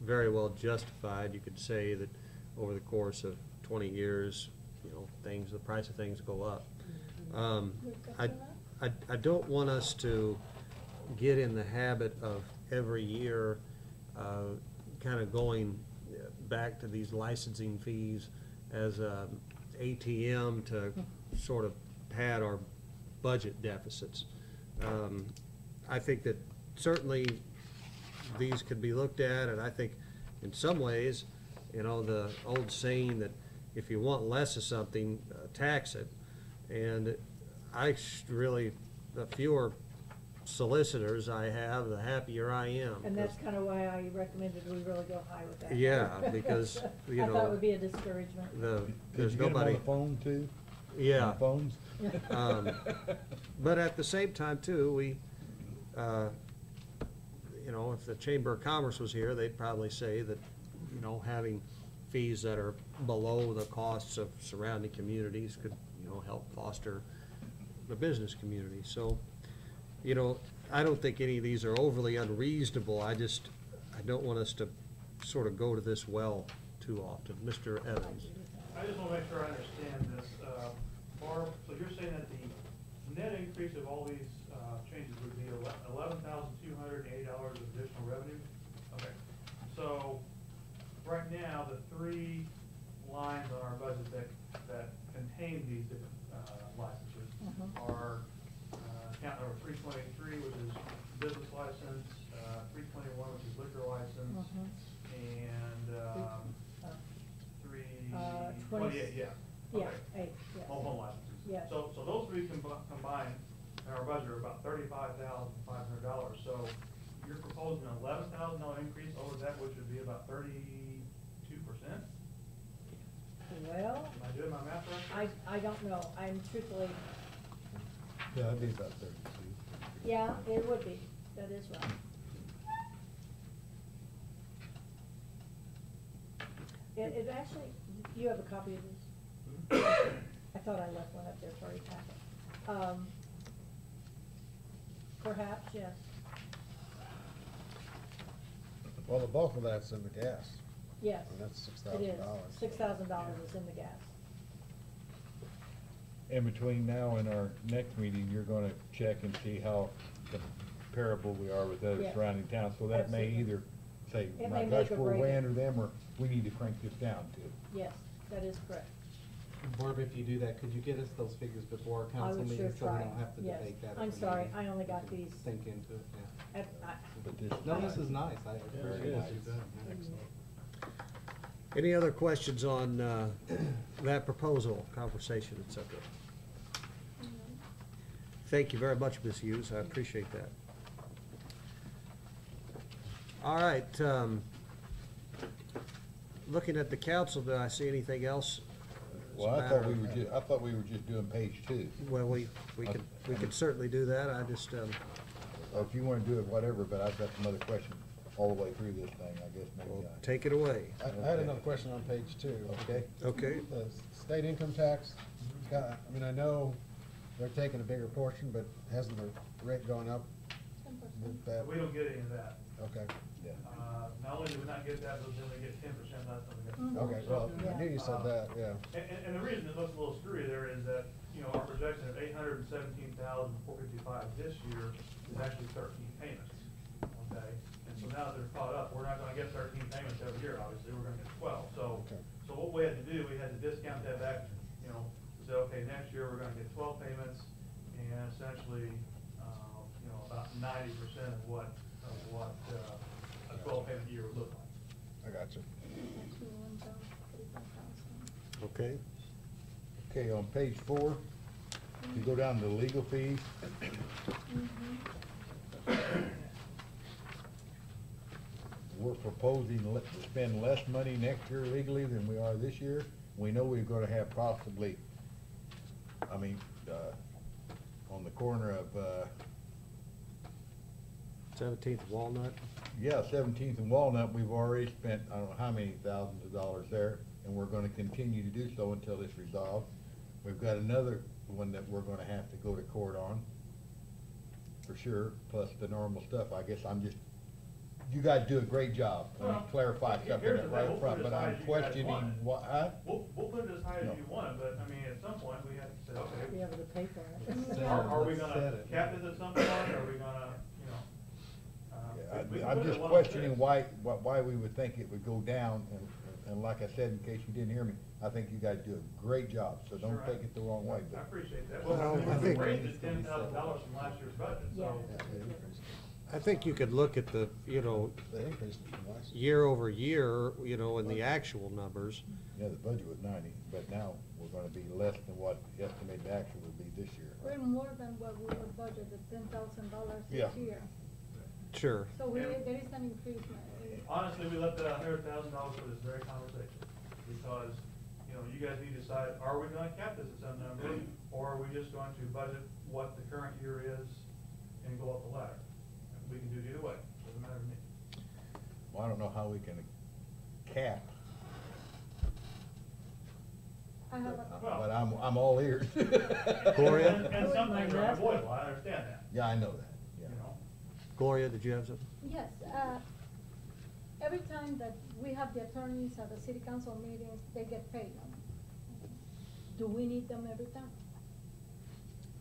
very well justified. You could say that over the course of 20 years, you know, the price of things go up. I don't want us to get in the habit of every year kind of going back to these licensing fees as a ATM to sort of pad our budget deficits. I think that certainly these could be looked at, and I think in some ways, you know, the old saying that if you want less of something, tax it. And the fewer solicitors I have, the happier I am. And that's kind of why I recommended we really go high with that. Yeah, because, you I thought know, it would be a discouragement. Did there's you get 'em nobody. on the phone too? Yeah. On phones? But at the same time too, we, you know, if the Chamber of Commerce was here, they'd probably say that, you know, having fees that are below the costs of surrounding communities could, you know, help foster the business community. So, you know, I don't think any of these are overly unreasonable. I don't want us to sort of go to this well too often. Mr. Evans? I just want to make sure I understand this. Barb, so you're saying that the net increase of all these changes would be $11,280 of additional revenue? Okay. So right now, the three lines on our budget that contain these different licenses are account number 323, which is business license, 321, which is liquor license, and 328, yeah. Yeah, Okay. 8, yeah. Mobile home licenses. Yes. So those three combined in our budget are about $35,500. So you're proposing an $11,000 increase over that, which would be about 32%? Well, Am I doing my math right? I don't know. I'm truthfully, Yeah, that'd be about 32. yeah, it would be. That is right. It actually, you have a copy of this? I thought I left one up there for your packet. Perhaps, yes. Well, the bulk of that's in the gas. Yes. And that's It is. $6,000. $6,000 is in the gas. In between now and our next meeting, you're gonna check and see how comparable we are with other Yeah. surrounding towns. So that may Absolutely. either say, It my may gosh, make or we're break way it. under them, or we need to crank this down too. Yes, that is correct. Barb, if you do that, could you get us those figures before our I council would sure meeting, so we try. don't have to Yes. debate that? at I'm the sorry, meeting? I only got We can these. Sink into it, yeah. But this. No, this is nice, I appreciate it what is. you've done. Excellent. Any other questions on that proposal, conversation, et cetera? Thank you very much, Ms. Hughes. I appreciate that. All right. Looking at the council, do I see anything else? Well, I thought we were just doing page 2. Well, we can certainly do that. I just, Or if you wanna do it, whatever, but I've got some other questions all the way through this thing, I guess maybe well, I. take it away. I had another question on page 2. Okay. Okay. The state income tax, I mean, I know they're taking a bigger portion, but hasn't the rate gone up with that? We don't get any of that. Okay, Yeah. Not only do we not get that, but then we get 10% less than we get. okay, well, I knew you said that, yeah. And the reason it looks a little screwy there is that, you know, our projection of 817,455 this year is actually 13 payments, okay? And so now that they're caught up, we're not gonna get 13 payments every year, obviously, we're gonna get 12. Okay. So what we had to do, we had to discount that back, you know, to say, okay, next year, we're gonna get 12 payments, and essentially, you know, about 90% of what a 12 payment year would look like. I got you. Okay. Okay, on page 4, you go down to legal fees. We're proposing to spend less money next year legally than we are this year. We know we're gonna have possibly, on the corner of, 17th Walnut. yeah, 17th and Walnut, we've already spent, I don't know how many thousands of dollars there, and we're gonna continue to do so until it's resolved. We've got another one that we're gonna have to go to court on, for sure, plus the normal stuff. I guess I'm just, you guys do a great job. Let me Well, clarify something here's the thing, right we'll up front, put it but as high I'm as you guys questioning want it. what, huh? We'll put it as high as No. you want, but, I mean, at some point, we have to say, Be okay, able to pay for it. are we Let's gonna set it. cap it at some point, or are we gonna, you know? we can I'm put it just at 106. questioning why we would think it would go down, and like I said, in case you didn't hear me, I think you guys do a great job, so don't Sure, take it the wrong way, I but. appreciate that. Well, Well, I we think- raised it $10,000 from last year's budget, Yeah. so. I think you could look at the, you know, The increase from last year. year over year, you know, in the actual numbers. Yeah, the budget was 90, but now we're gonna be less than what the estimated actual would be this year. We're more than what we were budgeted, $10,000 Yeah. this year. Sure. So there is an increase. Honestly, we left that $100,000 for this very conversation, because, you know, you guys need to decide, are we gonna cap this at some number, or are we just going to budget what the current year is and go up the ladder? We can do it either way, doesn't matter to me. Well, I don't know how we can cap, I have a, but I'm all ears. Gloria? And some things are avoidable, I understand that, Yeah, I know that, yeah. you know? Gloria, did you have something? yes, every time that we have the attorneys at the city council meetings, they get paid. Do we need them every time?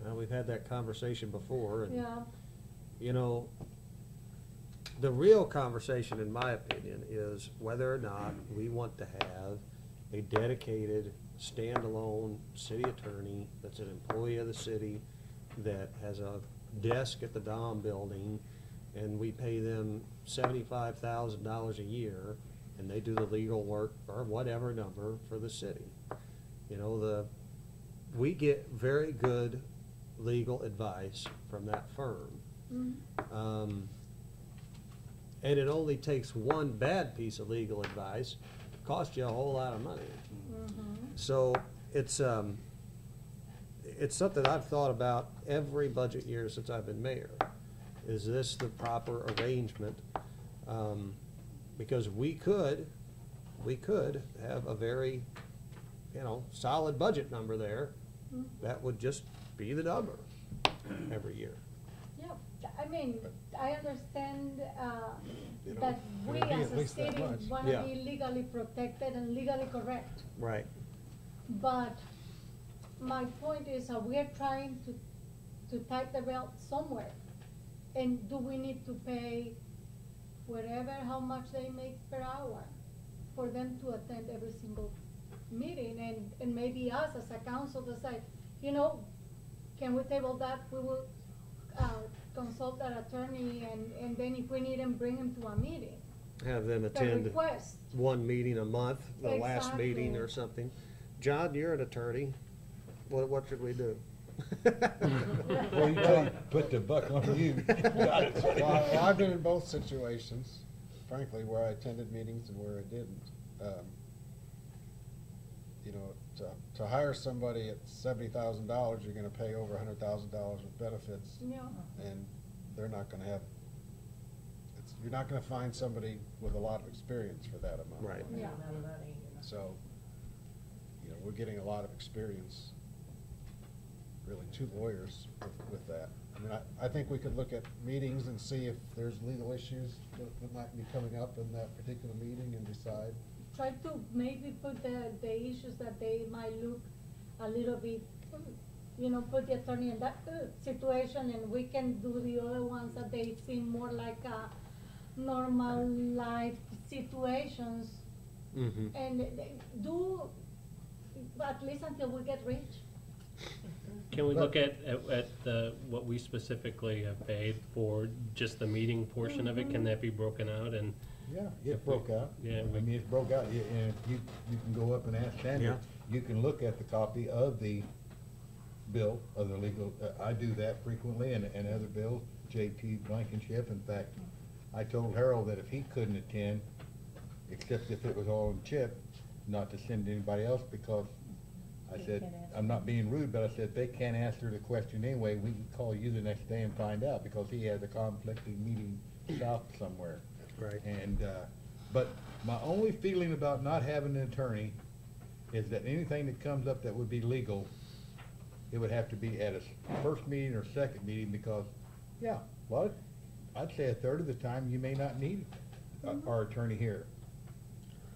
Well, we've had that conversation before, and, Yeah, you know, the real conversation, in my opinion, is whether or not we want to have a dedicated, standalone city attorney that's an employee of the city, that has a desk at the Dom building, and we pay them $75,000 a year, and they do the legal work, or whatever number, for the city. You know, we get very good legal advice from that firm. mhm. And it only takes one bad piece of legal advice to cost you a whole lot of money. Mhm. So it's something I've thought about every budget year since I've been mayor. Is this the proper arrangement? Because we could have a very, you know, solid budget number there. Mhm. That would just be the number every year. Yeah, I mean, I understand, You know, that we it'd be as at a least that city much. wanna Yeah. be legally protected and legally correct. Right. But my point is, we are trying to tighten the belt somewhere. And do we need to pay whatever, how much they make per hour for them to attend every single meeting? And maybe us as a council decide, you know, can we table that? We will, consult that attorney, and then if we need him, bring him to a meeting. Have them The attend request. one meeting a month, the last Exactly. meeting or something. John, you're an attorney. What should we do? Well, you put the buck on you. Got it. Well, I've been in both situations, frankly, where I attended meetings and where I didn't. You know, to hire somebody at $70,000, you're gonna pay over $100,000 with benefits, Yeah. and they're not gonna have, you're not gonna find somebody with a lot of experience for that amount. Right. Yeah. So, you know, we're getting a lot of experience, really, 2 lawyers with that. I mean, I think we could look at meetings and see if there's legal issues that might be coming up in that particular meeting and decide. Try to maybe put the issues that they might look a little bit, you know, put the attorney in that situation, and we can do the other ones that they seem more like normal life situations. Mm-hmm. And do, at least until we get rich. Can we look at what we specifically have paid for just the meeting portion of it? Can that be broken out? And Yeah, it broke out. Yeah, I mean, it's broke out, and you can go up and ask Sandra. Yeah. You can look at the copy of the bill, of the legal, I do that frequently, and other bills, JT Blankenship. In fact, I told Harold that if he couldn't attend, except if it was all in Chip, not to send anybody else, because I said, I'm not being rude, but I said, they can't answer the question anyway, we can call you the next day and find out, because he has a conflicting meeting south somewhere. Right. And, but my only feeling about not having an attorney is that anything that comes up that would be legal, it would have to be at a first meeting or second meeting, because, yeah, well, I'd say a third of the time you may not need our attorney here.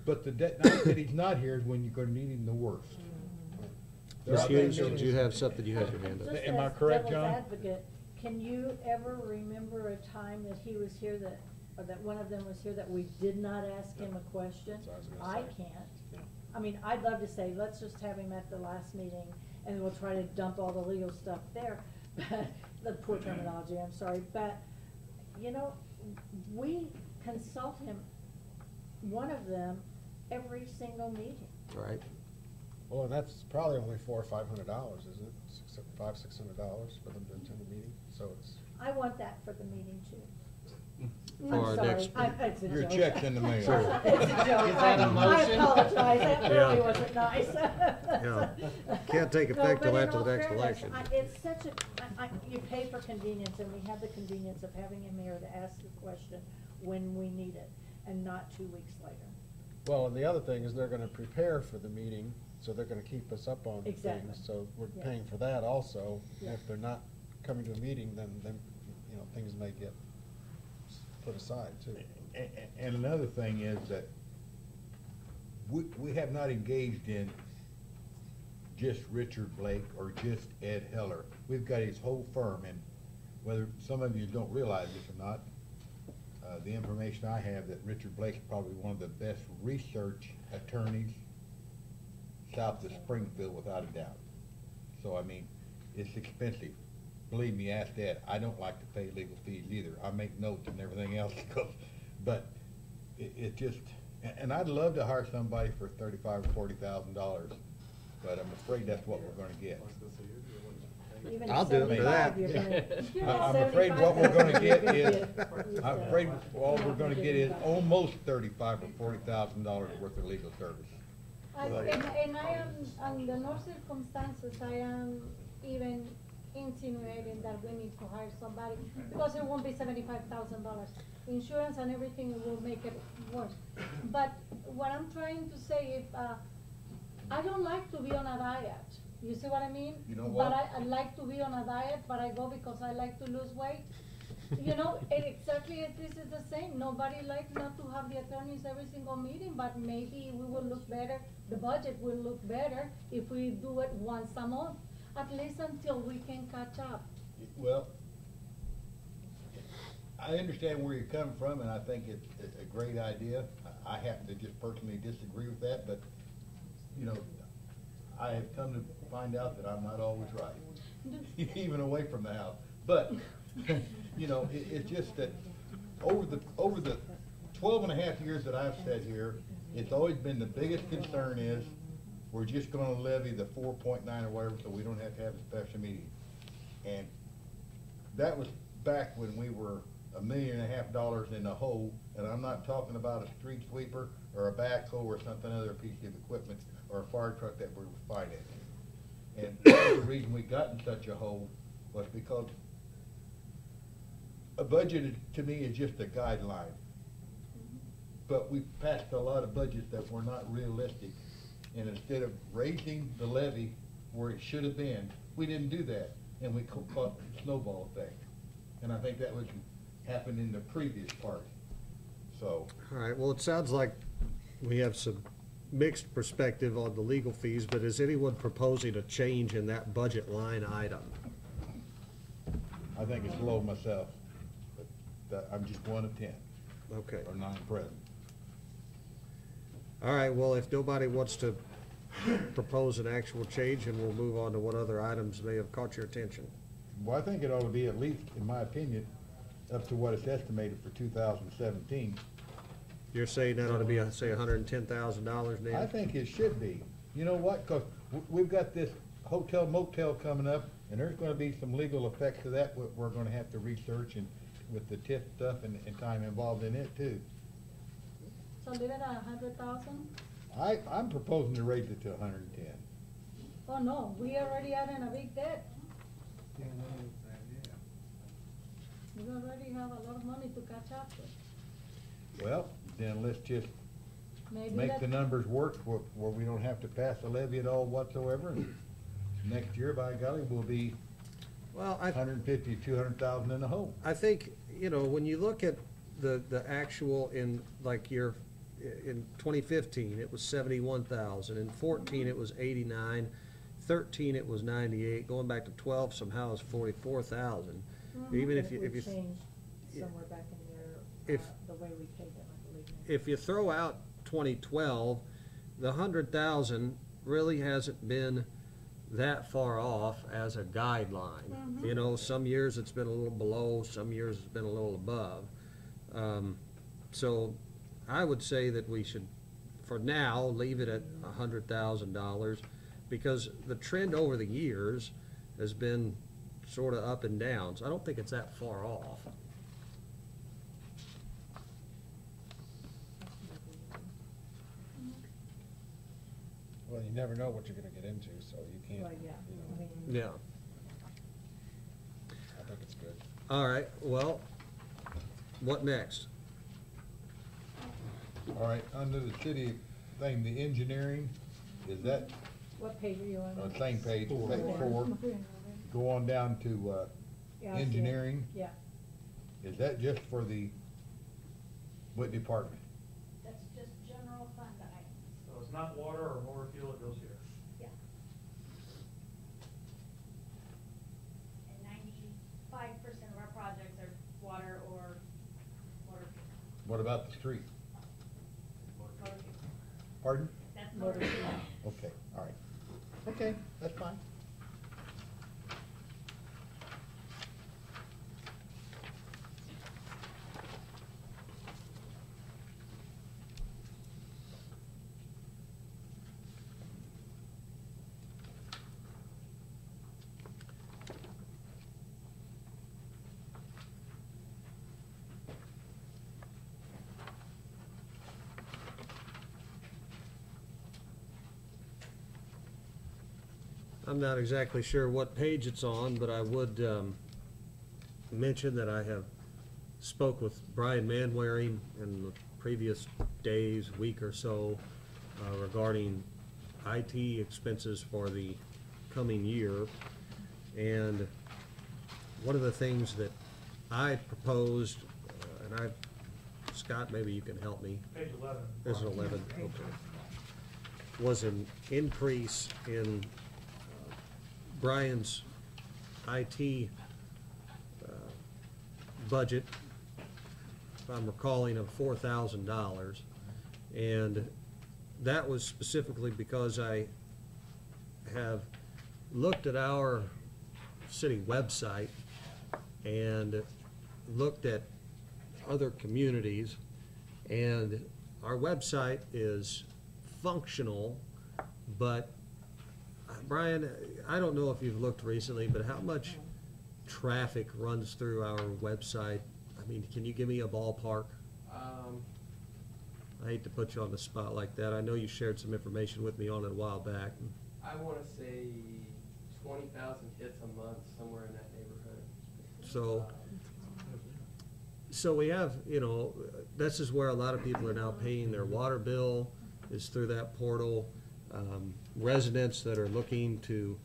But the night that he's not here is when you're gonna need him the worst. Ms. Hughes, did you have something you had your hand up? Just Am I as correct, devil's John? advocate, can you ever remember a time that he was here that, or that one of them was here that we did not ask him a question? That's what I was gonna I say. can't. Yeah. I mean, I'd love to say, let's just have him at the last meeting, and we'll try to dump all the legal stuff there. But the poor terminology, I'm sorry, but, you know, we consult him, one of them, every single meeting. Right. Well, and that's probably only $400 or $500, isn't it? $600 for them to attend the meeting, so it's. I want that for the meeting too. For our I'm sorry, next- it's a Your joke. check's in the mail. It's a joke. Is that a I motion? apologize, that really Yeah. wasn't nice. Yeah. Can't take No, effect but till in after all the next fairness, election. It's such a, you pay for convenience, and we have the convenience of having him here to ask the question when we need it, and not 2 weeks later. Well, and the other thing is they're gonna prepare for the meeting, so they're gonna keep us up on Exactly. things, so we're Yeah. paying for that also. Yeah. If they're not coming to a meeting, then, you know, things may get put aside too. And another thing is that we have not engaged in just Richard Blake or just Ed Heller. We've got his whole firm, and whether some of you don't realize this or not, the information I have that Richard Blake is probably one of the best research attorneys south of Springfield, without a doubt. So, I mean, it's expensive. Believe me, ask Ed. I don't like to pay legal fees either. I make notes and everything else, but it just, and I'd love to hire somebody for $35,000 or $40,000, but I'm afraid that's what we're gonna get. Even I'll at do it for that. 75, you're gonna- I'm afraid what we're gonna get is, $75,000. I'm afraid all we're gonna get is almost $35,000 or $40,000 worth of legal service. And I am, under no circumstances, I am even insinuating that we need to hire somebody, because it won't be $75,000. Insurance and everything will make it worse. But what I'm trying to say, if, I don't like to be on a diet, you see what I mean? You know what? But I like to be on a diet, but I go because I like to lose weight. You know, and exactly this is the same. Nobody likes not to have the attorneys every single meeting, but maybe we will look better, the budget will look better if we do it once a month, at least until we can catch up. Well, I understand where you're coming from, and I think it's a great idea. I happen to just personally disagree with that, but, you know, I have come to find out that I'm not always right, even away from the house. But, you know, it's just that over the 12 and a half years that I've sat here, it's always been the biggest concern is we're just gonna levy the 4.9 or whatever, so we don't have to have a special meeting. And that was back when we were $1.5 million in the hole, and I'm not talking about a street sweeper or a backhoe or something other piece of equipment or a fire truck that we were financing. And the reason we got in such a hole was because a budget to me is just a guideline. But we passed a lot of budgets that were not realistic. And instead of raising the levy where it should have been, we didn't do that. And we caught the snowball effect. And I think that was happened in the previous part. So. All right, well, it sounds like we have some mixed perspective on the legal fees, but is anyone proposing a change in that budget line item? I think it's low myself, but I'm just 1 of 10, Okay. or 9 present. All right, well, if nobody wants to propose an actual change, then we'll move on to what other items may have caught your attention. Well, I think it ought to be at least, in my opinion, up to what it's estimated for 2017. You're saying that ought to be, say, $110,000, Nan? I think it should be. You know what? Because we've got this hotel motel coming up, and there's going to be some legal effects to that we're going to have to research, and with the TIF stuff and time involved in it too. So leave it at 100,000? I'm proposing to raise it to 110. Oh, no, we already are in a big debt. We already have a lot of money to catch up with. Well, then let's just Maybe make that- the numbers work where we don't have to pass a levy at all whatsoever. And next year, by golly, we'll be Well, 150, 200,000 in the hole. I think, you know, when you look at the actual in, like, in 2015, it was 71,000. In 14, it was 89. 13, it was 98. Going back to 12, somehow it's 44,000. Even if you, We changed somewhere back in there, if- the way we paid them, I believe. if you throw out 2012, the 100,000 really hasn't been that far off as a guideline. Mhm. You know, some years it's been a little below, some years it's been a little above. So I would say that we should, for now, leave it at $100,000, because the trend over the years has been sort of up and down, so I don't think it's that far off. Well, you never know what you're gonna get into, so you can't, Right, yeah. you I know, mean, Yeah. I think it's good. All right, well, what next? All right, under the city thing, the engineering, is that what page are you on? same page, page 4? Four. Go on down to Yeah, I see it. engineering. Yeah, Is that just for the, what department? That's just general fund items. So it's not water or motor fuel, it goes here. Yeah. And 95% of our projects are water or motor fuel. What about the street? Motor fuel. Pardon? That's motor motor fuel. fuel. Okay, all right. Okay, that's fine. I'm not exactly sure what page it's on, but I would mention that I have spoke with Brian Manwaring in the previous days, week or so, regarding IT expenses for the coming year. And one of the things that I proposed, and Scott, maybe you can help me. Page 11. This is 11, okay. Was an increase in Brian's IT budget, if I'm recalling, of $4,000. And that was specifically because I have looked at our city website and looked at other communities, and our website is functional, but Brian, I don't know if you've looked recently, but how much traffic runs through our website? I mean, can you give me a ballpark? I hate to put you on the spot like that. I know you shared some information with me on it a while back. I want to say 20,000 hits a month, somewhere in that neighborhood. So we have, you know, this is where a lot of people are now paying their water bill, is through that portal. Residents that are looking to,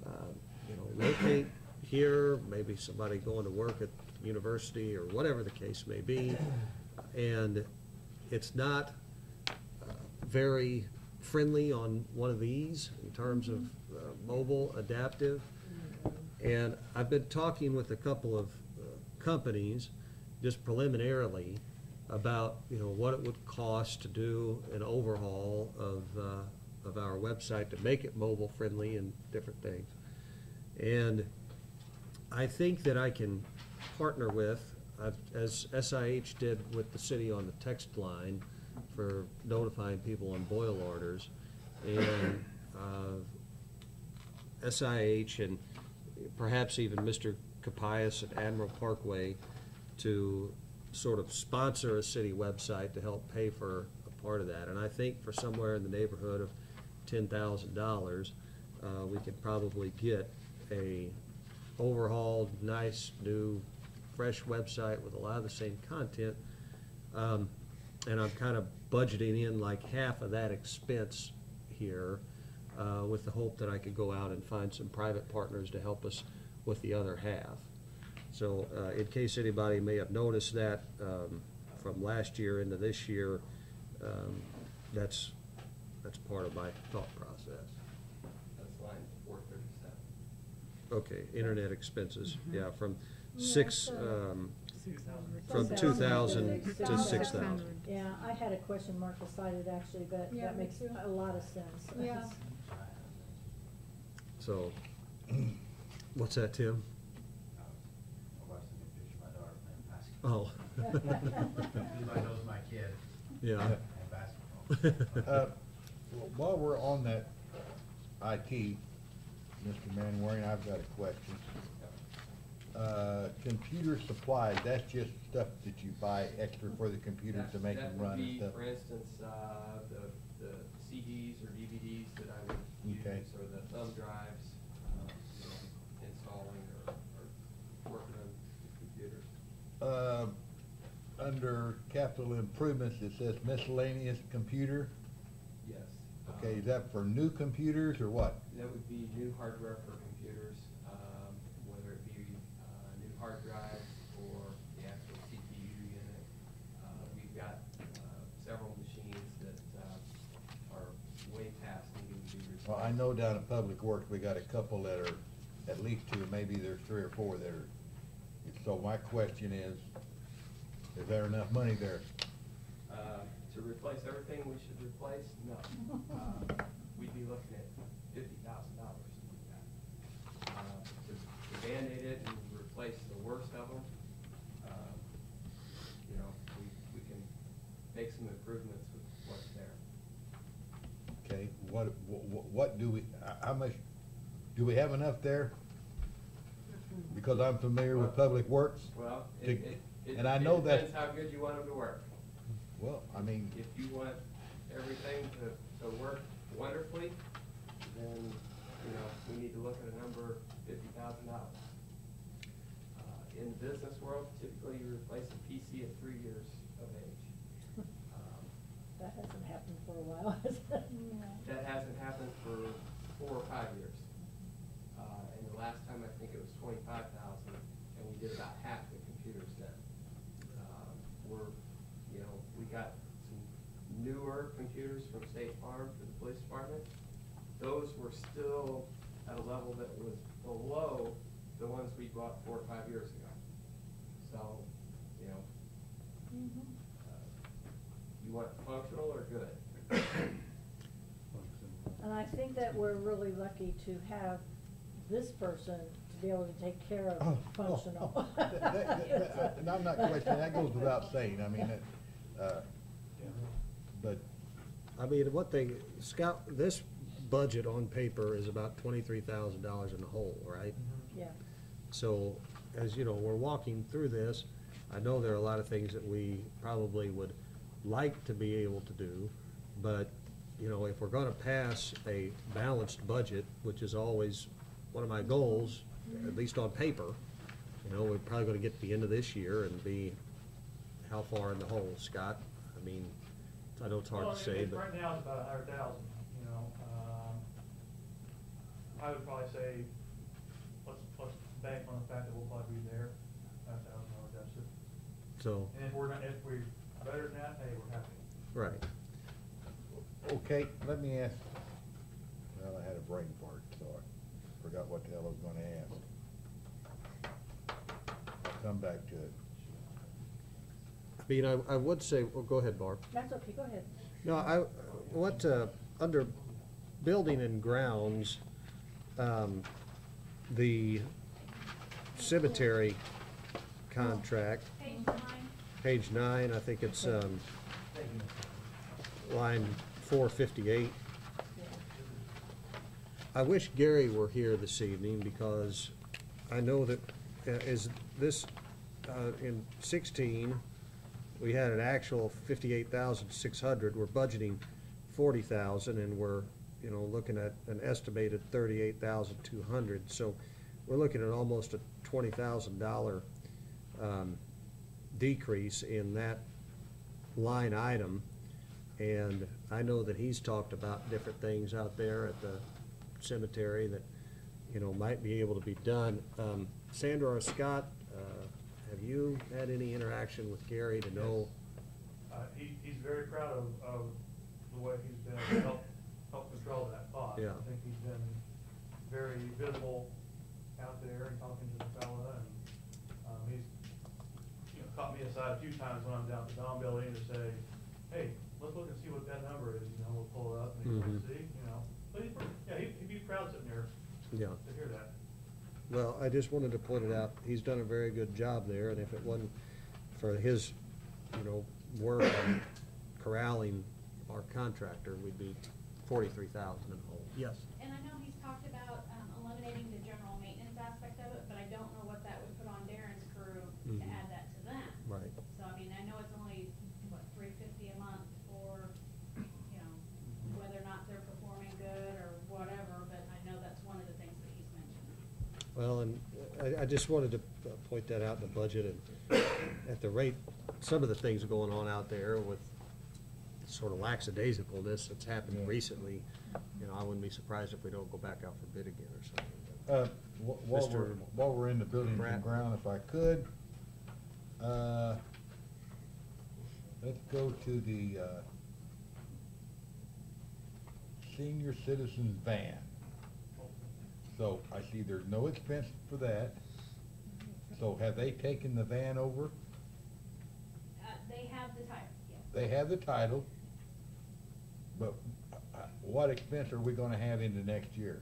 you know, locate here, maybe somebody going to work at university or whatever the case may be. And it's not very friendly on one of these in terms of mobile adaptive. And I've been talking with a couple of companies just preliminarily about, you know, what it would cost to do an overhaul of our website to make it mobile friendly and different things. And I think that I can partner with, as SIH did with the city on the text line for notifying people on boil orders, and SIH and perhaps even Mr. Capias at Admiral Parkway to sort of sponsor a city website to help pay for a part of that. And I think for somewhere in the neighborhood of $10,000, we could probably get a overhauled, nice, new, fresh website with a lot of the same content. And I'm kind of budgeting in like half of that expense here, with the hope that I could go out and find some private partners to help us with the other half. So in case anybody may have noticed that from last year into this year, that's part of my thought process. That's line 437. Okay, internet expenses, yeah, from Yes, from 2,000 to 6,000. Yeah, I had a question mark beside it actually, but Yeah, that me makes too. a lot of sense. Yeah. So, what's that, Tim? I watched the new picture of my daughter playing basketball. Oh. Eli knows my kid. Yeah. And basketball. While we're on that IT, Mr. Manwaring, I've got a question. Computer supplies, that's just stuff that you buy extra for the computers to make them run and stuff? That would be, for instance, the CDs or DVDs that I would use, Okay. or the thumb drives, you know, installing or working on the computers. Under capital improvements, it says miscellaneous computer. Yes. Okay, is that for new computers or what? That would be new hardware for computers, whether it be new hard drives or the actual CPU unit. We've got several machines that are way past needing to be replaced. Well, I know down at Public Works, we got a couple that are, at least two, maybe there's 3 or 4 that are. So my question is there enough money there? To replace everything we should replace, no. We'd be looking at $50,000 to do that. To Band-Aid it and replace the worst of them, you know, we can make some improvements with what's there. Okay, what do we, how much, do we have enough there? Because I'm familiar with Public Works. Well, And I know that. depends how good you want them to work. Well, I mean. If you want everything to work wonderfully, then, you know, we need to look at a number $50,000. In the business world, typically you replace a PC at 3 years of age. That hasn't happened for a while, has it? That hasn't happened for 4 or 5 years. And the last time, I think it was 25,000, and we did about half the computers then. You know, we got some newer computers from State Farm for the police department. Those were still at a level that was below the ones we bought 4 or 5 years ago. So, you know, you want functional or good? And I think that we're really lucky to have this person to be able to take care of functional. And I'm not questioning, that goes without saying, I mean, but. I mean, one thing, Scott, this budget on paper is about $23,000 in the hole, right? Yeah. So, as you know, we're walking through this, I know there are a lot of things that we probably would like to be able to do, but, you know, if we're gonna pass a balanced budget, which is always one of my goals, at least on paper, you know, we're probably gonna get to the end of this year and be how far in the hole, Scott? I mean, I know it's hard to say, but. Right now it's about 100,000, you know. I would probably say, let's bank on the fact that we'll probably be there, $5,000 deficit. So. And if we're better than that, hey, we're happy. Right. Okay, let me ask, well, I had a brain fart, so I forgot what the hell I was gonna ask. I'll come back to it. I mean, I would say, well, go ahead, Barb. That's okay, go ahead. No, under building and grounds, the cemetery contract, page 9, I think it's, line 458. I wish Gary were here this evening because I know that in 16, we had an actual 58,600. We're budgeting 40,000, and we're, you know, looking at an estimated 38,200. So we're looking at almost a $20,000 decrease in that line item. And I know that he's talked about different things out there at the cemetery that, you know, might be able to be done. Sandra or Scott, have you had any interaction with Gary to know? He's very proud of the way he's been able to help control that cost. Yeah. I think he's been very visible out there and talking to the fella, and he's, you know, caught me aside a few times when I'm down at the Don building to say, hey, let's look and see what that number is. You know, we'll pull it up and he's like, see, you know. But he'd be proud sitting there Yeah. to hear that. Well, I just wanted to point it out, he's done a very good job there, and if it wasn't for his, work on corralling our contractor, we'd be 43,000 in the hole. Yes. And I know he's talked about eliminating the general maintenance aspect of it, but I don't know what that would put on Darren's crew to Mhm. add that to them. Right. So, I mean, I know it's only, what, $350 a month for, whether or not they're performing good or whatever, but I know that's one of the things that he's mentioned. Well, and I just wanted to point that out in the budget, and at the rate, some of the things going on out there with sort of lackadaisicalness that's happened recently, I wouldn't be surprised if we don't go back out for bid again or something. While we're in the buildings Pratt. and ground, if I could, let's go to the, senior citizens van. So I see there's no expense for that. So have they taken the van over? They have the title, yes. They have the title, but what expense are we gonna have into next year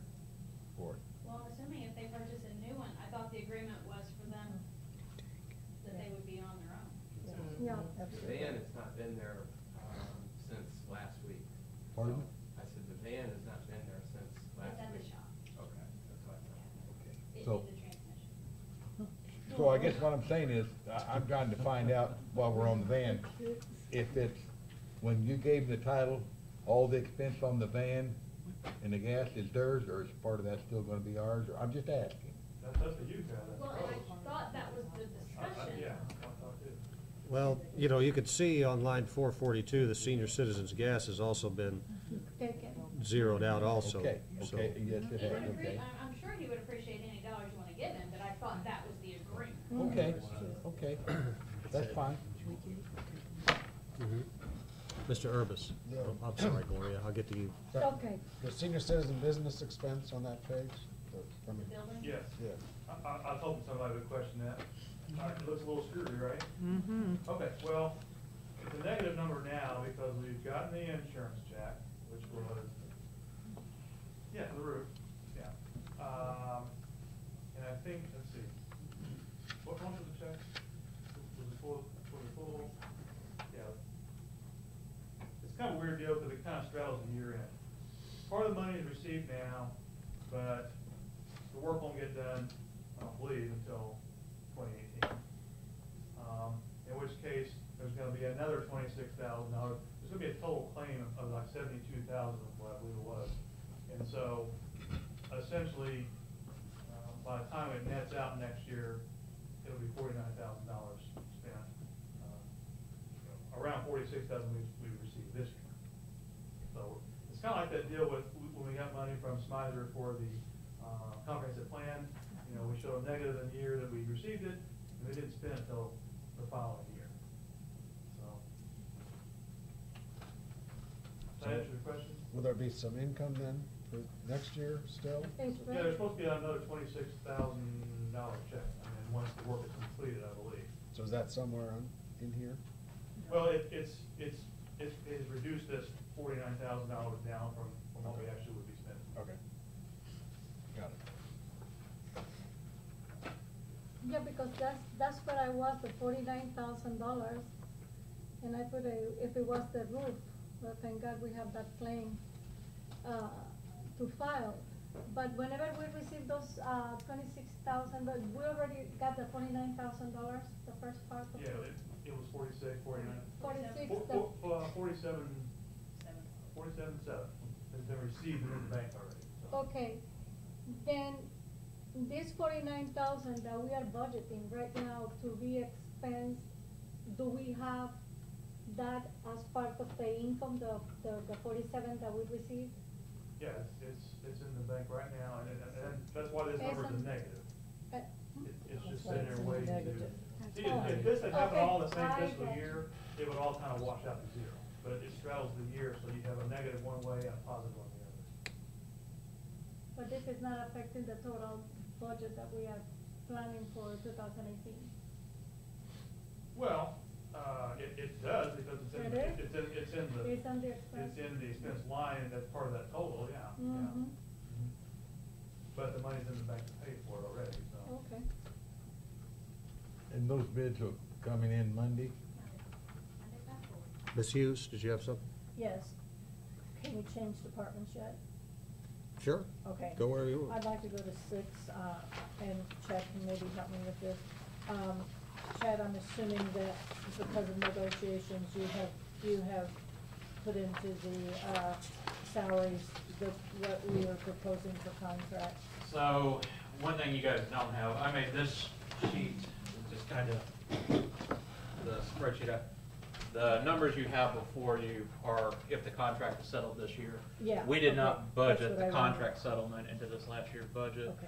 for it? Well, I'm assuming if they purchase a new one, I thought the agreement was for them that they would be on their own. Yeah. The van has not been there, since last week. Pardon? I said the van has not been there since last It's at the week. shop. Okay, that's what I thought. Okay. It So, needs a transmission. so I guess what I'm saying is, I'm trying to find out while we're on the van, if it's, when you gave the title, all the expense on the van and the gas is theirs, or is part of that still gonna be ours, or, I'm just asking. That's up to you guys. Well, and I thought that was the discussion. Yeah, I thought too. Well, you could see on line 442, the senior citizens gas has also been Taken. zeroed out also. Okay, So- okay, yes, it He would has, agree, okay. I'm sure he would appreciate any dollars you wanna give him, but I thought that was the agreement. Okay, okay, that's fine. Mhm. Mr. Urbis. Yeah. Oh, I'm sorry, Gloria, I'll get to you. Okay. The senior citizen business expense on that page? From- The building? Yes. Yeah. I was hoping somebody would question that. It looks a little screwy, right? Mm-hmm. Okay, well, it's a negative number now because we've gotten the insurance check, which was, yeah, the roof, yeah. And I think, let's see, what one was the check? Was it full, yeah. It's kind of a weird deal because it kind of straddles the year end. Part of the money is received now, but the work won't get done, I don't believe, until 2018. In which case, there's gonna be another $26,000. There's gonna be a total claim of like 72,000, what I believe it was. And so, essentially, by the time it nets out next year, it'll be $49,000 spent. Around 46,000 we received this year. So, it's kinda like that deal with, when we got money from Smizer for the comprehensive plan. We showed a negative in the year that we received it, and we didn't spend it until the following year. So, does that answer your question? Will there be some income then for next year still? It's Yeah, there's supposed to be another $26,000 check, and then once the work is completed, I believe. So is that somewhere in here? Well, it's reduced this $49,000 down from what we actually would be spending. Okay. Got it. Yeah, because that's where I was, the $49,000, and I put if it was the roof, well, thank God we have that claim, to file. But whenever we receive those, $26,000, we already got the $49,000, the first part of Yeah, it. it was 46, 49. 46, Forty-seven, 47.7 has been received in the bank already. So. Okay, then this 49,000 that we are budgeting right now to be expensed, do we have that as part of the income, the 47 that we received? Yeah, it's in the bank right now, and that's why this number's a negative. It's just sitting there waiting to. See, if this had happened all in the same Okay, fiscal I get year, it would all kind of wash out to zero. But it straddles the year, so you have a negative one way and a positive on the other. But this is not affecting the total budget that we are planning for 2018. Well, it does, because it's in It is? it's in the. It's on the expense. It's in the expense line, and that's part of that total, yeah. Mhm. but the money's in the bank to pay for it already, so. Okay. And those bids are coming in Monday? Ms. Hughes, did you have something? Yes. Can we change departments yet? Sure. Okay. Go wherever you want. I'd like to go to 6, and Chad can maybe help me with this. Chad, I'm assuming that because of negotiations, you have put into the, salaries, what we were proposing for contracts. So, one thing you guys don't have, I made this sheet, just kind of, the spreadsheet up. The numbers you have before you are if the contract is settled this year. Yeah, We did okay. not That's budget what the I contract settlement into this last year's budget. Okay.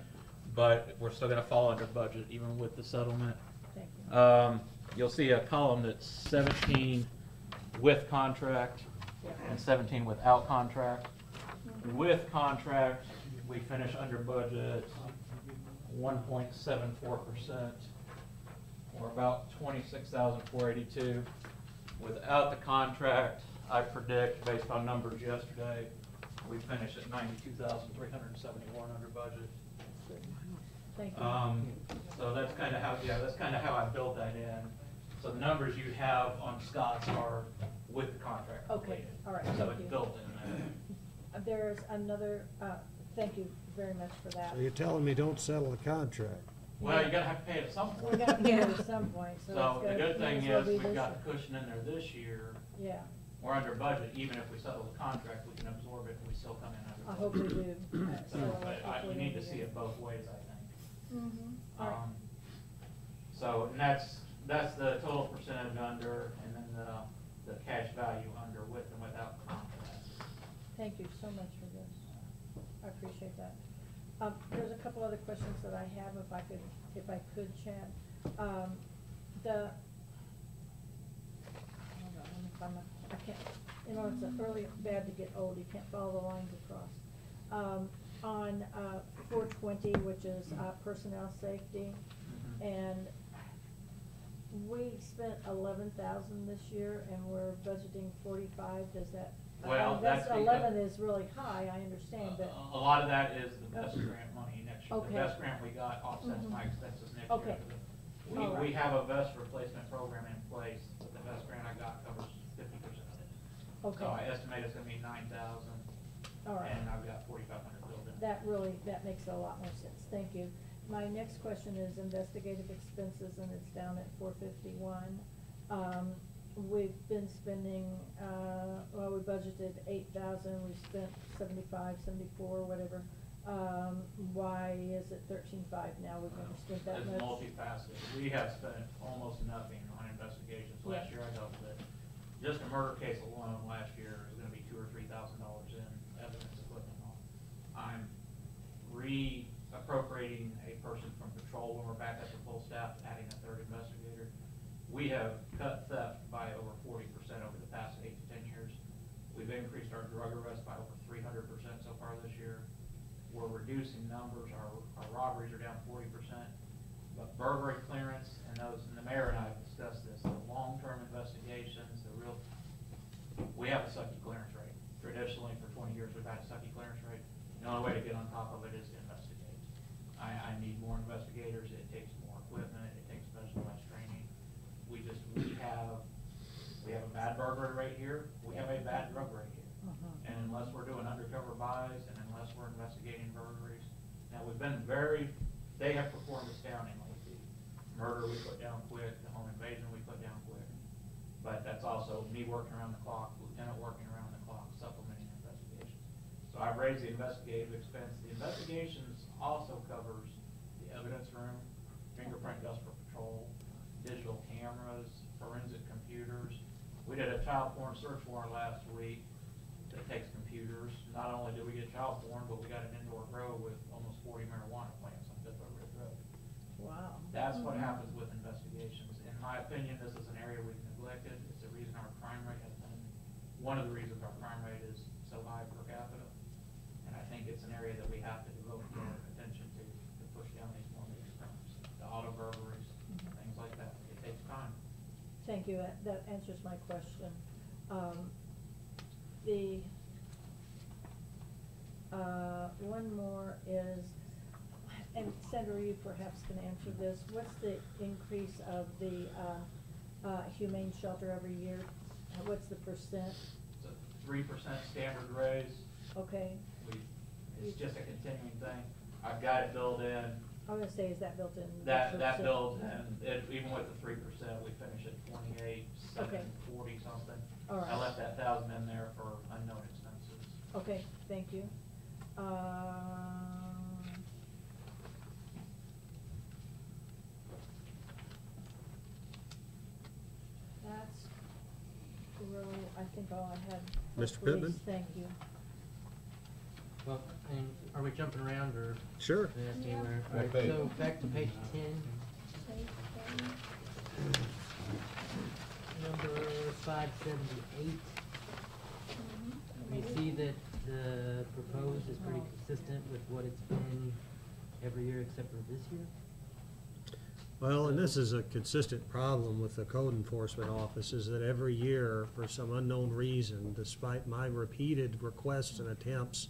But we're still gonna fall under budget even with the settlement. Thank you. You'll see a column that's 17 with contract and 17 without contract. With contract, we finish under budget 1.74%, or about 26,482. Without the contract, I predict, based on numbers yesterday, we finish at 92,371 under budget. Thank you. So that's kind of how I built that in. So the numbers you have on Scott's are with the contract Okay, completed. all right, So thank it's you. built in there. There's another, thank you very much for that. So you're telling me don't settle the contract? Well, you're gonna have to pay it at some point. We gotta pay it at some point, so So it's the gotta- good thing might as well is, be we've this got year. the cushion in there this year. Yeah, We're under budget, even if we settle the contract, we can absorb it and we still come in under I budget. hope we do. So, but you need to see it both ways, I think. Mm-hmm, all right. So, and that's the total percentage under, and then the cash value under with and without contract. Thank you so much for this. I appreciate that. There's a couple other questions that I have, if I could, Chad. Hold on, I can't, it's really bad to get old, you can't follow the lines across. On 420, which is personnel safety, and we spent 11,000 this year, and we're budgeting 45, does that? Well, that's because 11 is really high, I understand, but. A lot of that is the best grant money next year. Okay. The best grant we got offsets my expenses next Okay. year. All right. We have a vest replacement program in place, but the best grant I got covers 50% of it. Okay. So I estimate it's gonna be 9,000, All right. and I've got 4,500 built in. That makes a lot more sense, thank you. My next question is investigative expenses, and it's down at 451. We've been spending, well, we budgeted 8,000, we spent 75, 74, whatever. Why is it 13.5 now? We've never spent that much. It's multifaceted. We have spent almost nothing on investigations. Last Yeah. year, I know that just a murder case alone last year is gonna be $2,000 or $3,000 in evidence equipment on. I'm reappropriating a person from patrol when we're back at the full staff, adding a third investigator. We have cut theft by over 40% over the past 8 to 10 years. We've increased our drug arrests by over 300% so far this year. We're reducing numbers, our robberies are down 40%. But burglary clearance and the mayor and I have discussed this, the long-term investigations, we have a sucky clearance rate. Traditionally, for 20 years, we've had a sucky clearance rate. The only way to get on top of it is to investigate. I need more investigators, it takes more equipment, it takes specialized training. We have a bad burglary rate here, we have a bad drug rate here. And unless we're doing undercover buys and unless we're investigating burglaries, now they have performed astoundingly. The murder we put down quick, the home invasion we put down quick. But that's also me working around the clock, lieutenant working around the clock, supplementing investigations. So I've raised the investigative expense. The investigations also covers the evidence room, fingerprint dust for patrol, digital cameras, forensic computers. We did a child porn search warrant last week that takes computers. Not only did we get child porn, but we got an indoor grow with almost 40 marijuana plants on Fifth Ridge Road. Wow. That's what happens with investigations. In my opinion, this is an area we've neglected. It's the reason our crime rate has been, one of the reasons our crime rate is so high per capita. And I think it's an area that we have to devote more attention to push down these more major crimes. The auto burglaries, things like that. It takes time. Thank you, that answers my question. One more is, and Sandra, you perhaps can answer this, what's the increase of the, humane shelter every year? What's the percent? It's a 3% standard raise. Okay, It's just a continuing thing. I've got it built in. I was gonna say, is that built in? That built in, even with the 3%, we finish at 28, Okay. 40 something. All right. I left that 1,000 in there for unknown expenses. Okay, thank you. That's really, I think, all I had. for Mr. police. Pittman? Thank you. Well, and are we jumping around or? Sure. Yeah. Anywhere? What Alright, page? so back to page 10, number 578. We see that the proposed is pretty consistent with what it's been every year except for this year. Well, and this is a consistent problem with the code enforcement office, is that every year, for some unknown reason, despite my repeated requests and attempts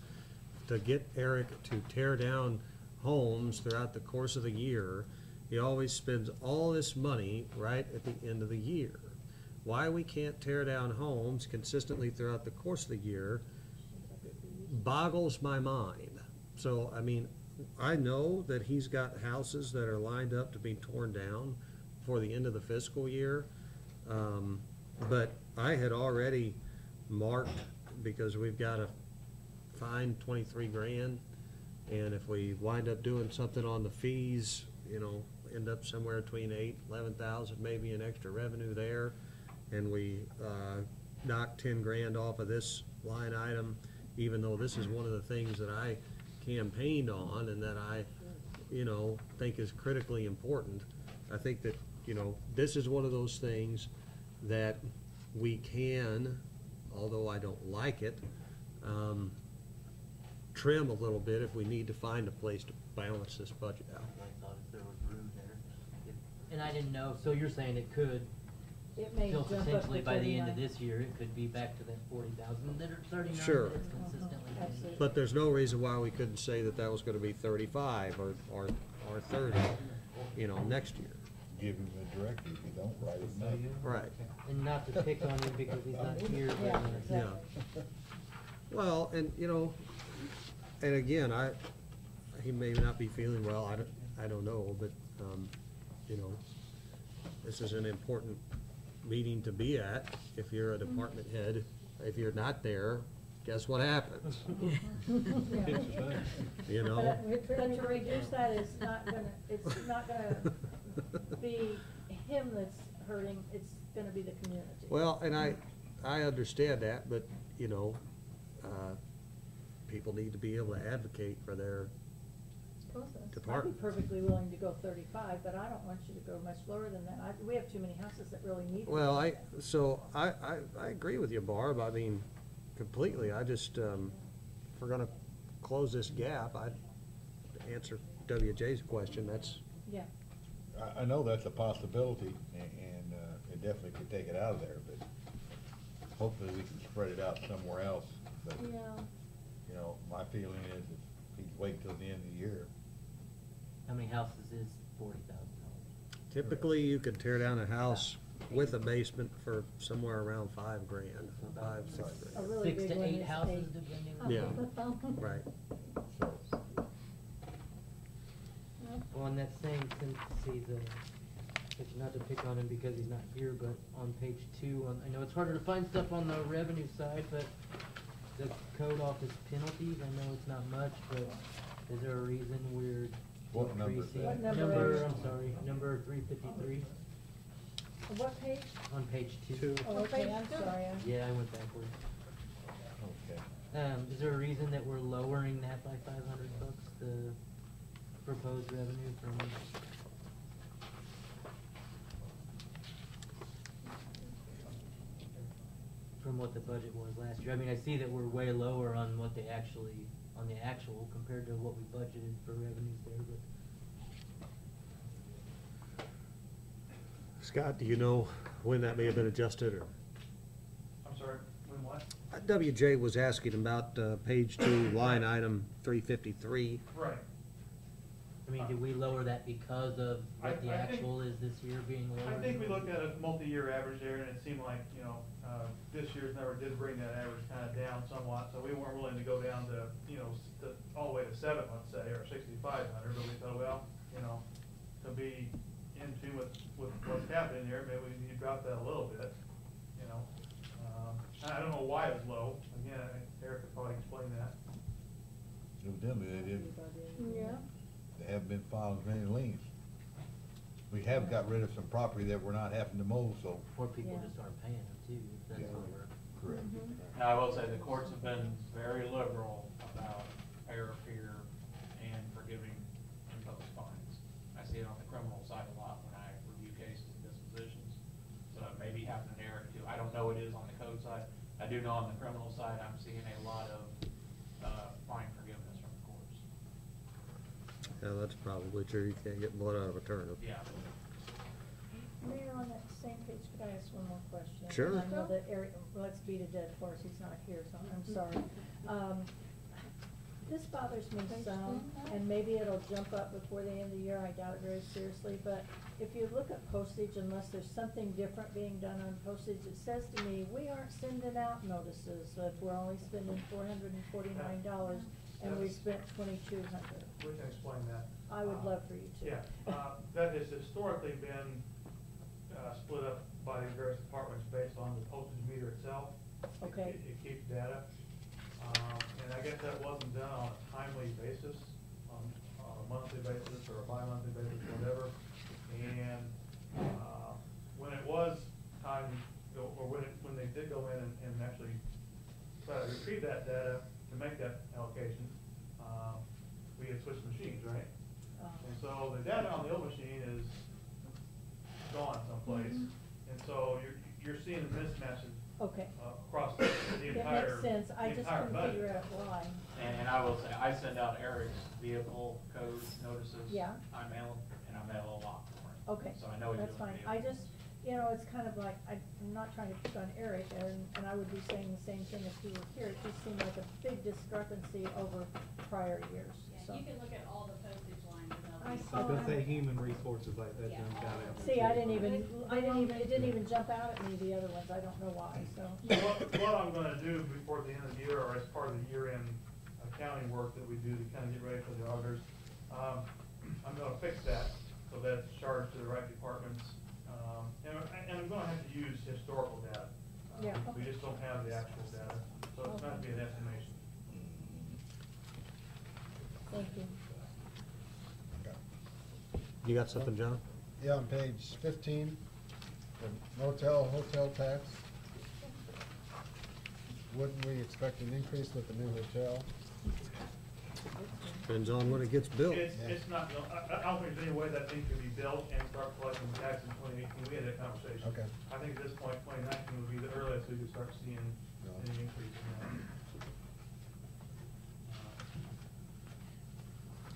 to get Eric to tear down homes throughout the course of the year, he always spends all this money right at the end of the year. Why we can't tear down homes consistently throughout the course of the year boggles my mind. So, I mean, I know that he's got houses that are lined up to be torn down before the end of the fiscal year. But I had already marked, because we've got to find 23 grand. And if we wind up doing something on the fees, you know, end up somewhere between 8,000, 11,000, maybe an extra revenue there. And we knock 10 grand off of this line item, even though this is one of the things that I campaigned on and that I, you know, think is critically important. I think that, you know, this is one of those things that we can, although I don't like it, trim a little bit if we need to find a place to balance this budget out. I thought if there was room there. And I didn't know, so you're saying it could, It may till jump up potentially to by the end of 39. this year, it could be back to that 40,000 that are 39 Sure. that it's consistently been. Absolutely. But there's no reason why we couldn't say that that was gonna be 35 or 30, you know, next year. Give him a directive, if you don't write it down. Right. And not to pick on him because he's not here, but Yeah, Yeah. exactly. Well, and, you know, and again, he may not be feeling well, I don't know, but, you know, this is an important meeting to be at if you're a department head. If you're not there, guess what happens? You know? But to reduce that is not gonna, it's not gonna be him that's hurting, it's gonna be the community. Well, and I understand that, but, you know, people need to be able to advocate for their I'd department. be perfectly willing to go 35, but I don't want you to go much lower than that. We have too many houses that really need it. Well, I agree with you, Barb, I mean, completely, I just, if we're gonna close this gap, I'd answer WJ's question, that's, Yeah, I know that's a possibility, and it definitely could take it out of there, but hopefully we can spread it out somewhere else. But, yeah. you know, my feeling is if he's waiting till the end of the year, how many houses is $40,000? typically you could tear down a house with a basement for somewhere around 5 grand, 5, 6 A grand. really 6 big to one 8 is houses 8. depending Yeah. on. Right. so. Well, in that same sense, see it's not to pick on him because he's not here, but on page 2, I know it's harder to find stuff on the revenue side, but the code office penalties, I know it's not much, but is there a reason we're What number is increasing? that? What number is it? I'm sorry, number 353 What page? on page 2. Oh, okay, I'm sorry. Yeah, I went backwards. Okay. Is there a reason that we're lowering that by $500, the proposed revenue from? From what the budget was last year? I mean, I see that we're way lower on what they actually, on the actual compared to what we budgeted for revenues there, but. Scott, do you know when that may have been adjusted, or? I'm sorry, when what? WJ was asking about page 2, line item 353. Right. I mean, did we lower that because of what the I think- actual is this year being lower? I think we looked at a multi-year average there, and it seemed like, this year's number did bring that average kind of down somewhat, so we weren't willing to go down to, all the way to 7, let's say, or 6,500, but we thought, well, to be in tune with what's happening there, maybe we need to drop that a little bit, I don't know why it's low, again, I think Eric could probably explain that. Evidently, Yeah. they haven't been filing any liens. We have got rid of some property that we're not having to mow, so. Or people Yeah. just aren't paying them too, that's Yeah. what we're. Correct. And I will say, the courts have been very liberal about error fear and forgiving imposed fines. I see it on the criminal side a lot when I review cases and dispositions, so it may be happening there too. I don't know it is on the code side. I do know on the criminal side, I'm seeing a lot of, fine forgiveness from the courts. Yeah, that's probably true. You can't get blood out of a turnip. Yeah. Mayor, on that same page, could I ask one more question? Sure. And I know that Eric, let's beat a dead horse, he's not here, so I'm sorry. This bothers me some, and maybe it'll jump up before the end of the year, I doubt it very seriously, but if you look at postage, unless there's something different being done on postage, it says to me, we aren't sending out notices if we're only spending $449, and we spent $2,200. We can explain that. I would love for you to. Yeah, that has historically been split up by the various departments based on the postage meter itself. Okay. It keeps data. And I guess that wasn't done on a timely basis, on a monthly basis or a bi-monthly basis, whatever. And when it was time, or when they did go in and actually try to retrieve that data to make that allocation, we had switched machines, right? And so the data on the old machine is gone someplace, and so you're seeing a mismatch Okay. across the entire. That makes sense, I the just entire couldn't budget. figure out why. And I will say, I send out Eric's vehicle code notices. Yeah. I mail, and I mail a lot for him. Okay, So I know he's that's doing fine. the I vehicle. just, it's kind of like, I'm not trying to pick on Eric, and I would be saying the same thing if he were here. It just seemed like a big discrepancy over prior years, so. Yeah, you can look at all the postage lines and they'll I be. saw I was gonna say human resources like that Yeah. jumped out at me. See, too. it didn't even jump out at me, the other ones, I don't know why, so. So what I'm gonna do before the end of the year, or as part of the year-end accounting work that we do to kind of get ready for the auditors, I'm gonna fix that so that it's charged to the right departments. And I'm gonna have to use historical data. Yeah, We okay. just don't have the actual data, so it's gonna be an estimation. Thank you. You got something, John? Yeah, on page 15, the motel, hotel tax. Wouldn't we expect an increase with the new hotel? Depends on when it gets built. It's not, I don't think there's any way that thing could be built and start collecting tax in 2018. We had that conversation. Okay. I think at this point, 2019 would be the earliest we could start seeing any increase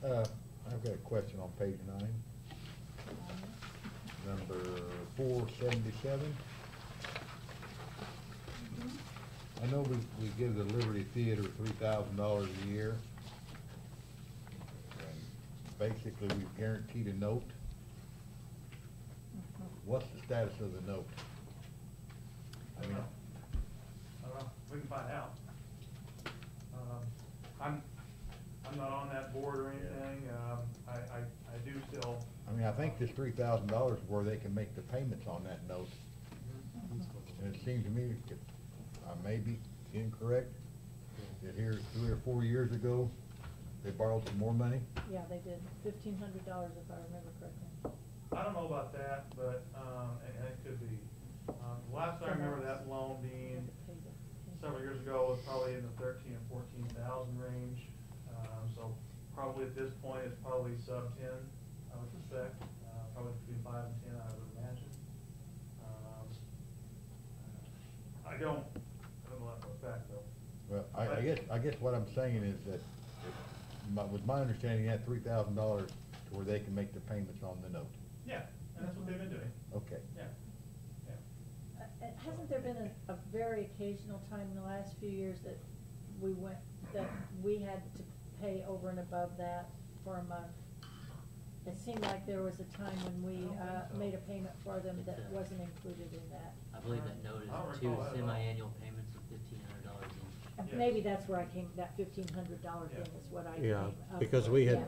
in that. I've got a question on page 9. Number 477. I know we give the Liberty Theater $3,000 a year. And basically, we've guaranteed a note. What's the status of the note? I don't know, we can find out. I'm not on that board or anything, I do still. I mean, I think this $3,000 is where they can make the payments on that note. And it seems to me, if I may be incorrect, that here 3 or 4 years ago, they borrowed some more money. Yeah, they did, $1,500 if I remember correctly. I don't know about that, but, and it could be. Last I remember that loan being several years ago was probably in the 13 or 14,000 range. So probably at this point, it's probably sub 10, I would suspect, probably between 5 and 10, I would imagine. I don't know that for a fact though. Well, I guess what I'm saying is that, with my understanding, that $3,000 to where they can make the payments on the note. Yeah, and that's what they've been doing. Okay. Yeah, yeah. Hasn't there been a very occasional time in the last few years that we had to pay over and above that for a month? It seemed like there was a time when we, made a payment for them that wasn't included in that. I believe that note I don't is two recall that at all. semi-annual payments of $1,500 each. Yes. Maybe that's where I came, that $1,500 thing is what I came Yeah, up because with, we had, yeah.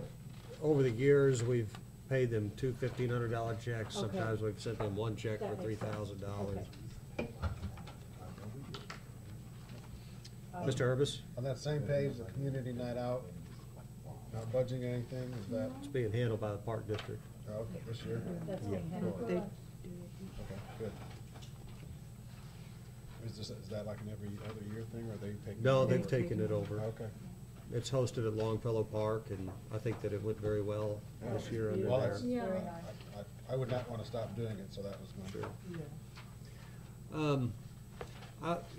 over the years, we've paid them two $1,500 checks. Okay. Sometimes we've sent them one check for That makes sense. $3,000. Okay. Mr. Urbis, On that same page, the community night out, not budgeting anything, is that, it's being handled by the Park District. oh, okay, this year? That's Yeah. being handled. They- Okay, good. Is that like an every other year thing, or are they taking? No, it they've over? taken it over. Okay. It's hosted at Longfellow Park, and I think that it went very well this year under Well, there. that's- Yeah. Very nice. I would not want to stop doing it, so that was my. Sure.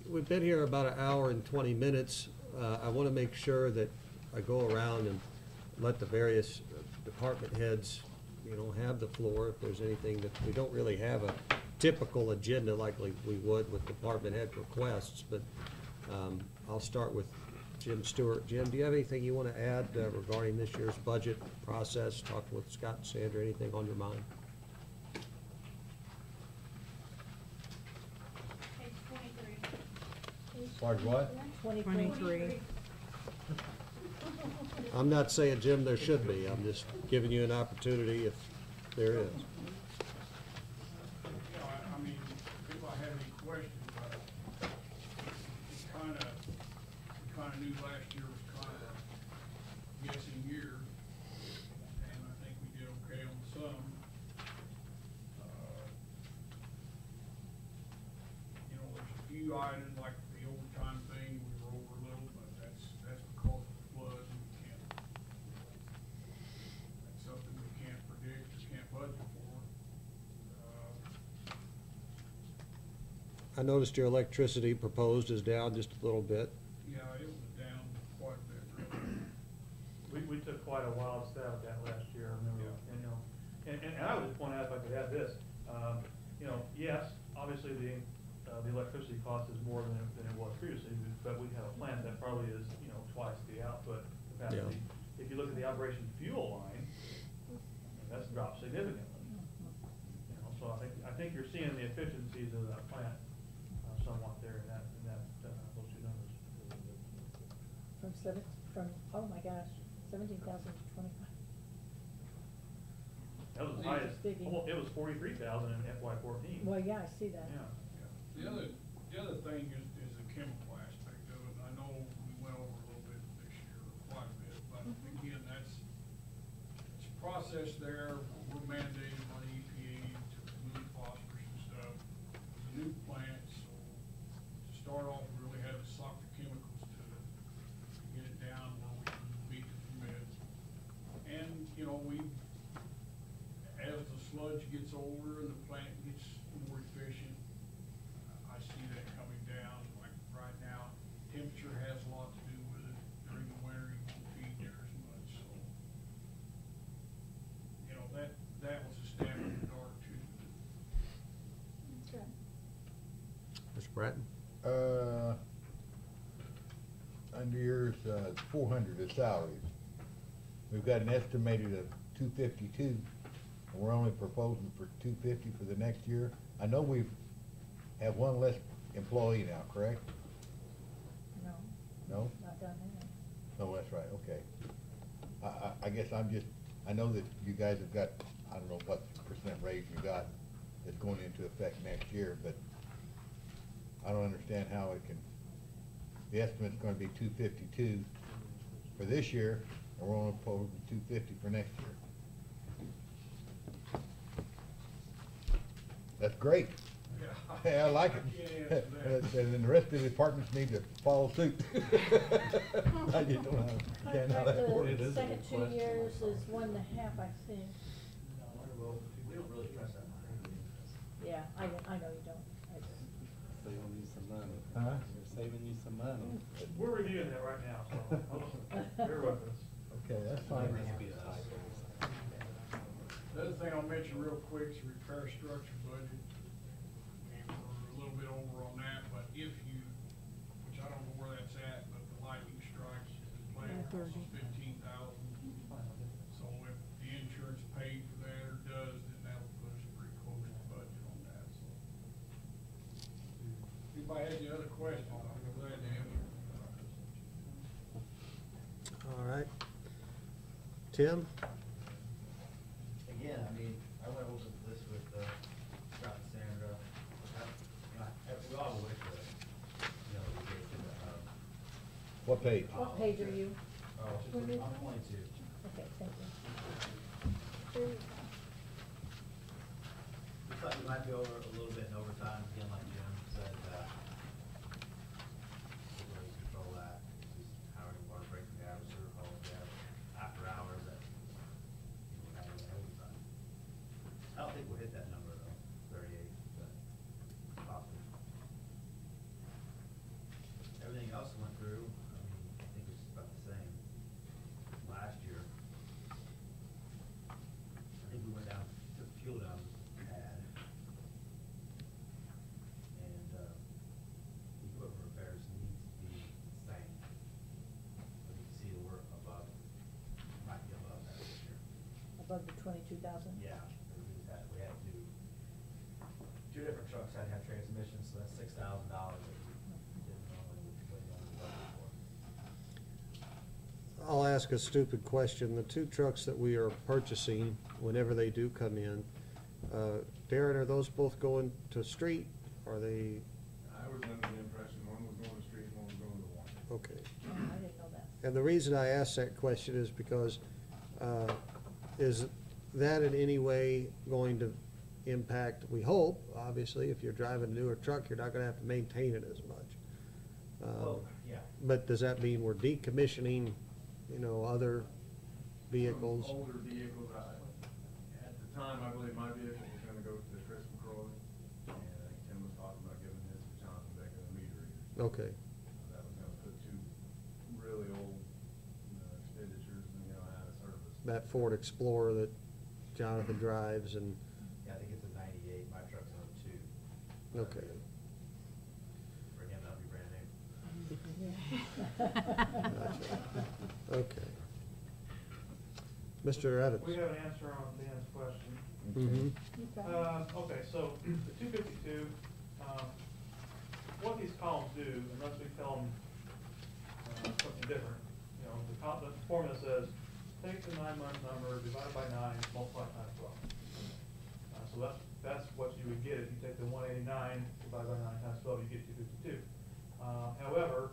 We've been here about an hour and 20 minutes. I want to make sure that I go around and let the various department heads, have the floor. If there's anything that, we don't really have a typical agenda like we would with department head requests, but I'll start with Jim Stewart. Jim, do you have anything you want to add regarding this year's budget process? Talk with Scott and Sandra, anything on your mind? Page 23. As far as what? 23. I'm not saying, Jim, there should be. I'm just giving you an opportunity if there is. I mean, if I have any questions, it's kinda knew last year was kinda a guessing year, and I think we did okay on some. There's a few items like the overtime thing, we were over a little, but that's because of the flood, and we can't, that's something we can't predict or can't budget for. I noticed your electricity proposed is down just a little bit. Yeah, it was down quite a bit, really. We took quite a wild stab at that last year, I remember, and I would just point out, if I could add this, yes, obviously the electricity cost is more than it was previously, but we have a plant that probably is, twice the output capacity. If you look at the operation fuel line, that's dropped significantly. So I think you're seeing the efficiencies of that plant somewhat there in that, those two numbers. Oh my gosh, 17,000 to 25. That was the highest, it was 43,000 in FY14. Well, yeah, I see that. The other thing is the chemical aspect of it. I know we went over a little bit this year, quite a bit, but again, it's a process there. We're mandated by the EPA to remove phosphorus and stuff. It's a new plant, so to start off, we really had to suck the chemicals to get it down where we can meet the permit. And, as the sludge gets older and the plant gets more efficient, I see that coming down. Like right now, temperature has a lot to do with it. During the winter, you won't feed there as much, so. That was a stab in the dark too. Okay. Mr. Bratton? Under yours, 400 is salaries. We've got an estimated of 252, and we're only proposing for 250 for the next year. I know we've have one less employee now, correct? No, No? not done that. No, that's right, okay. I guess I know that you guys have got, I don't know what % raise you got that's going into effect next year, but I don't understand how it can, the estimate's gonna be 252 for this year, and we're only proposing 250 for next year. That's great. Yeah, I like it. And then the rest of the departments need to follow suit. I just don't understand how that works. The second 2 years is 1.5, I think. We don't really trust that. Yeah, I know you don't. I just- Saving you some money. Huh? We're saving you some money. We're reviewing that right now, so bear with us. Okay, that's fine. The other thing I'll mention real quick is repair structure budget. We were a little bit over on that, but if you, which I don't know where that's at, but the lightning strikes, the plan costs us 15,000. So if the insurance pays had any other questions, I'll be glad to answer. All right. Tim? Again, I mean, I went over this with, Scott and Sandra. We all wish that, we get to the, What page? What page are you? oh, I'm 22. Okay, thank you. There you go. Looks like we might be over a little bit in overtime, again, like Jim said, we're going to control that. Just how we water break the average, sewer calls, after hours, that, we're having that overtime. I don't think we'll hit that number though, 38, but possibly. Everything else went through, I mean, I think it's about the same. Last year, I think we went down, took fuel down a tad. And, the equipment repairs needs to be the same. But you can see that we're above, might be above that this year. Above the 22,000? Yeah, we had to do, two different trucks had to have transmissions, so that's $6,000 that we didn't normally, budget for. I'll ask a stupid question. The two trucks that we are purchasing, whenever they do come in, Darren, are those both going to street? Are they, I was under the impression one was going to street, one was going to water. okay. Oh, I didn't know that. And the reason I ask that question is because, is that in any way going to impact, we hope, obviously, if you're driving a newer truck, you're not gonna have to maintain it as much. Well, yeah. But does that mean we're decommissioning, other vehicles? Some older vehicles, at the time, I believe my vehicle was gonna go to Chris McCroy, and I think Tim was talking about giving his to Jonathan Becker, the meter reader. Okay, That was gonna put two really old, expenditures, out of service. that Ford Explorer that Jonathan drives and, Yeah, I think it's a 98, my truck's an 02. okay. For him, that'll be brand new. Gotcha. Okay. Mr. Evans? We have an answer on Dan's question. Mm-hmm. Okay, so the 252, what these columns do, unless we tell them something different, the formula says, take the 9-month number, divide by 9, multiply times 12. So that's what you would get if you take the 189, divide by 9 times 12, you get 252. However,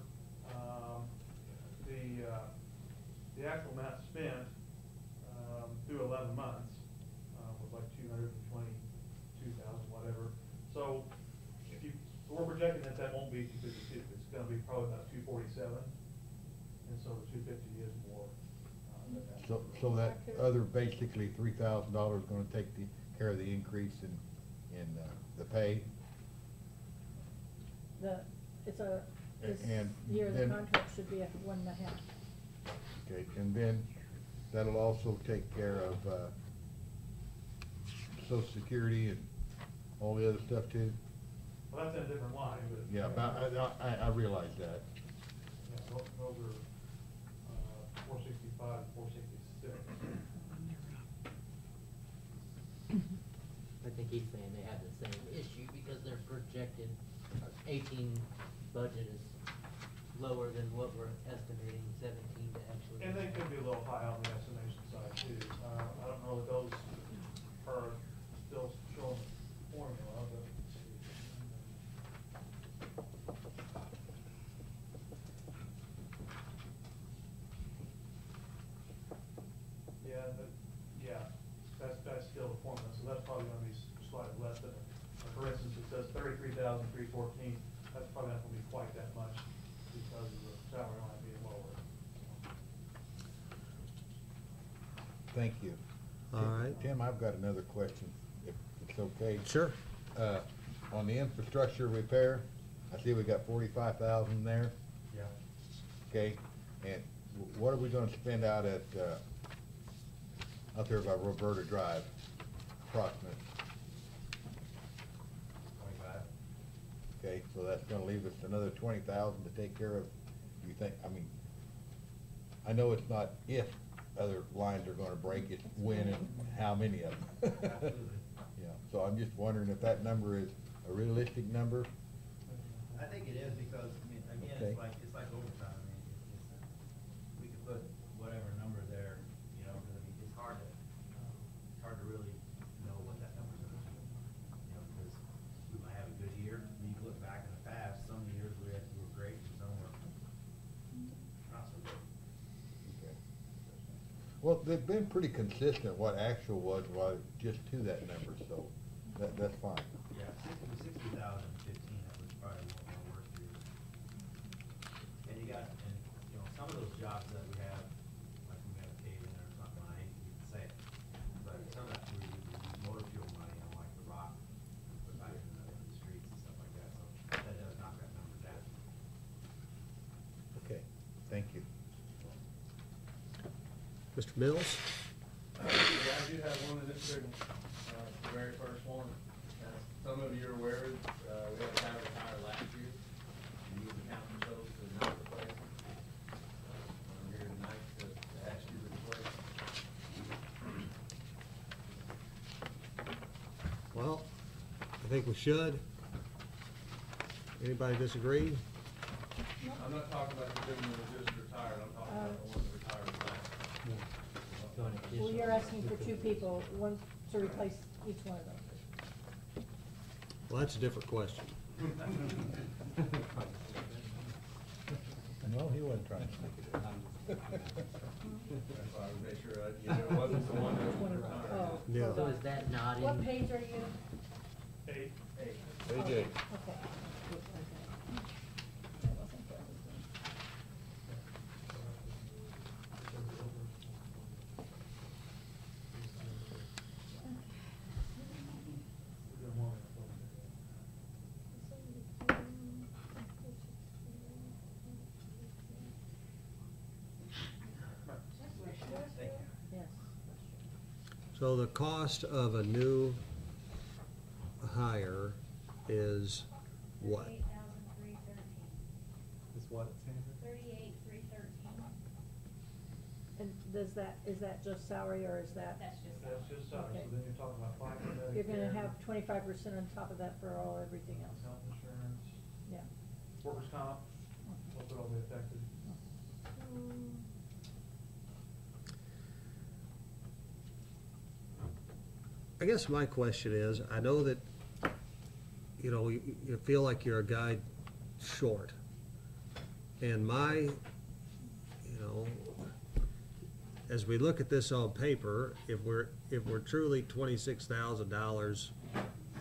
the actual amount spent through 11 months was like 222,000, whatever. So we're projecting that won't be 252. It's going to be probably about 247, and so the 250 is more than that. So that other basically $3,000 is gonna take care of the increase in the pay? This And year, the then- contract should be at 1.5. Okay, and then that'll also take care of, Social Security and all the other stuff too? Well, that's in a different line, but. Yeah, but I realize that. Yeah, those are 465 and 466. I think he's saying they have the same issue because their projected 18 budget is lower than what we're estimating 17 to actually. And they could be a little high on the estimation side too. I don't know that those are still showing the formula, but. That's still the formula, so that's probably gonna be slightly less than it. For instance, it says 33,314, that's probably not gonna be quite that much because of the salary line being lower. Thank you. All right. Tim, I've got another question, if it's okay. Sure. On the infrastructure repair, I see we got 45,000 there. Yeah. Okay, and what are we gonna spend out at, out there by Roberta Drive, approximate? 25. Okay, so that's gonna leave us another 20,000 to take care of, you think, I mean, I know it's not if other lines are gonna break, it's when and how many of them. Absolutely. Yeah, so I'm just wondering if that number is a realistic number? I I think it is because, I mean, again, Okay. it's like overtime. I mean, we could put whatever number there, you know, because I mean, it's hard to really know what that number's gonna be. You know, because we might have a good year, and you look back in the past, some years we were great, and some were not so good. Okay. Well, they've been pretty consistent what actual was just to that number, so that's fine. Yeah, 60,015, that was probably one of our worst years. And you know, some of those jobs that we have, like we have paving or something, I hate to even say it, but some of that we use motor fuel money on like the rock, put back in the streets and stuff like that, so that does knock that number down. Okay, thank you. Mr. Mills? Yeah, I do have one in this signal, the very first one. As some of you are aware, we had a guy retire last year. We used the council chose to not replace him. I'm here tonight to ask you to replace him. Well, I think we should. Anybody disagree? I'm not talking about the gentleman that just retired, I'm talking about the one that retired last. Well, you're asking for two people, one to replace each one of them. Well, that's a different question. No, he wasn't trying to make it. That's why I would make sure you know, it wasn't the one that was retired. Oh, Yeah. hold So on. is that not in? What page are you? 8. They Okay, did. okay. That wasn't there. Yes. So the cost of a new hire is what? 38,313. Is what, Sandra? 38,313. And is that just salary or is that? That's just. That's just salary, so Okay. then you're talking about 5%. You're gonna have 25% on top of that for everything else. Health insurance, Yeah. workers' comp, what would all be affected? I guess my question is, I know that, you know, you feel like you're a guy short. And you know, as we look at this on paper, if we're truly $26,000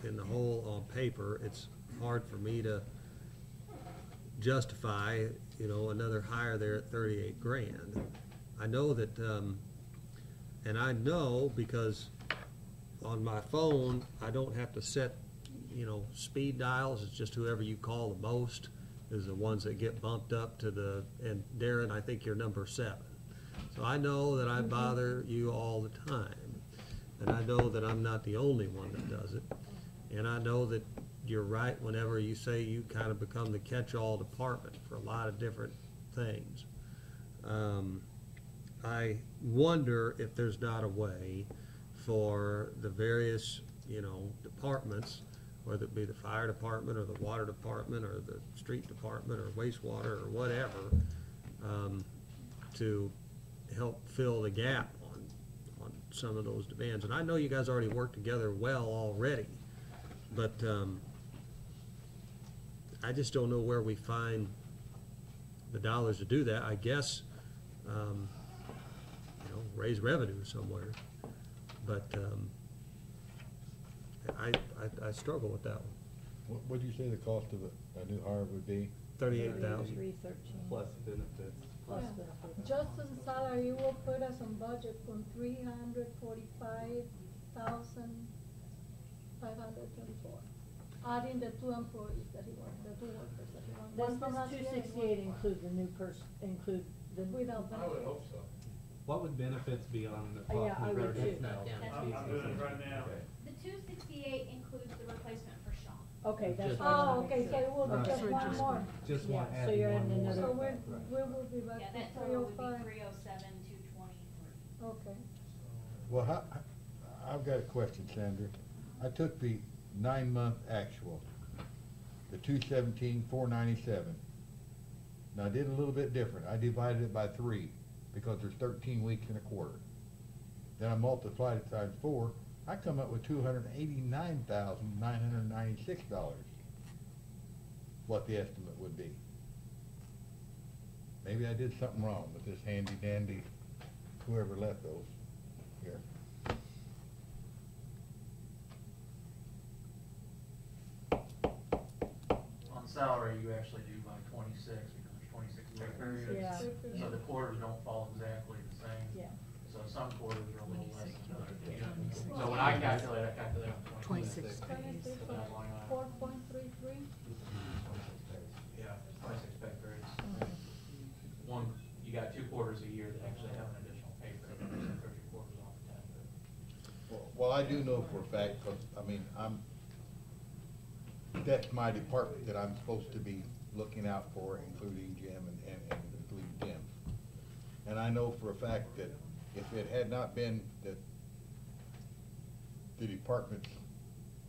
in the hole on paper, it's hard for me to justify, you know, another hire there at 38 grand. I know that, and I know because on my phone, I don't have to set, you know, speed dials. It's just whoever you call the most is the ones that get bumped up to the, and Darren, I think you're number 7. So I know that I bother you all the time. And I know that I'm not the only one that does it. And I know that you're right whenever you say you kind of become the catch-all department for a lot of different things. I wonder if there's not a way for the various, you know, departments, whether it be the fire department or the water department or the street department or wastewater or whatever, to help fill the gap on some of those demands. And I know you guys already work together well already, but I just don't know where we find the dollars to do that. I guess, you know, raise revenue somewhere. But I struggle with that one. What did you say the cost of a new hire would be? 38,000. 313. Plus benefits. Plus Yeah. benefits. Just on salary, it will put us on budget from 345,524. Adding the 2 employees that he wants, the 2 workers that he wants. Does One from this last year and 268 one- include the new person, include the? Without I would hope benefits. so. What would benefits be on the? Yeah, I would too. Not down. I'm doing it right now. The 268 includes the replacement for Sean. Okay, that's Just- what I Oh, wanted to okay, make so sure. it will be Right. just So one more. Just Yeah, one, so adding you're one adding more. another- So we Right. will be back Yeah, to that total would be 305. 307,223. Okay. Well, I've got a question, Sandra. I took the 9-month actual, the 217, 497. Now I did a little bit different. I divided it by 3 because there's 13 weeks in a quarter. Then I multiplied it times 4. I come up with $289,996. What the estimate would be. Maybe I did something wrong with this handy dandy, whoever left those here. On salary, you actually do by 26 because there's 26 pay periods. Yeah. So the quarters don't fall exactly the same. Yeah. So some quarters are a little less than others. So when I calculate on 26. 26 So that line item. 4.33. Yeah, 26 pay periods. One, you got 2 quarters a year that actually have an additional pay period, so 30 quarters off the top of it. Well, I do know for a fact, because, I mean, that's my department that I'm supposed to be looking out for, including Jim and including Tim. And I know for a fact that if it had not been that the departments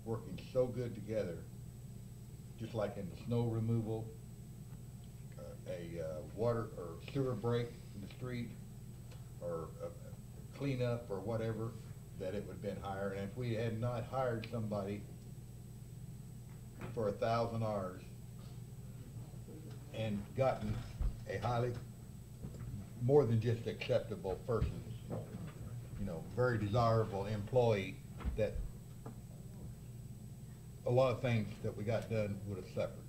working so good together, just like in the snow removal, water or sewer break in the street, or a cleanup or whatever, that it would have been higher. And if we had not hired somebody for 1,000 hours and gotten a highly, more than just acceptable person, you know, very desirable employee, that a lot of things that we got done would have suffered,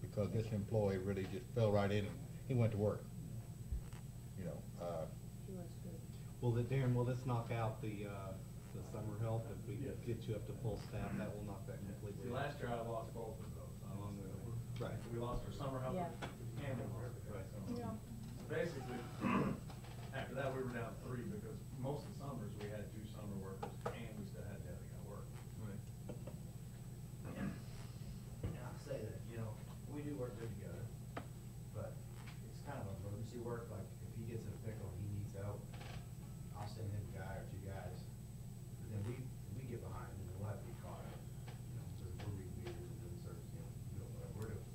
because this employee really just fell right in and he went to work, you know. Well, Darren, will this knock out the summer help if we get you up to full staff? That will knock that completely. See, last year I lost both of those. Right. We lost our summer help Yeah. and we lost our right. Yeah. Basically, after that, we were down 3 because most of the summers we had 2 summer workers and we still had to have the guy work. Right. And I say that, you know, we do work good together, but it's kind of emergency work. Like if he gets in a pickle and he needs help, I'll send him a guy or 2 guys. But then we get behind and we'll have to be caught up. You know, so we're reading meters and doing service, you know, doing whatever we're doing.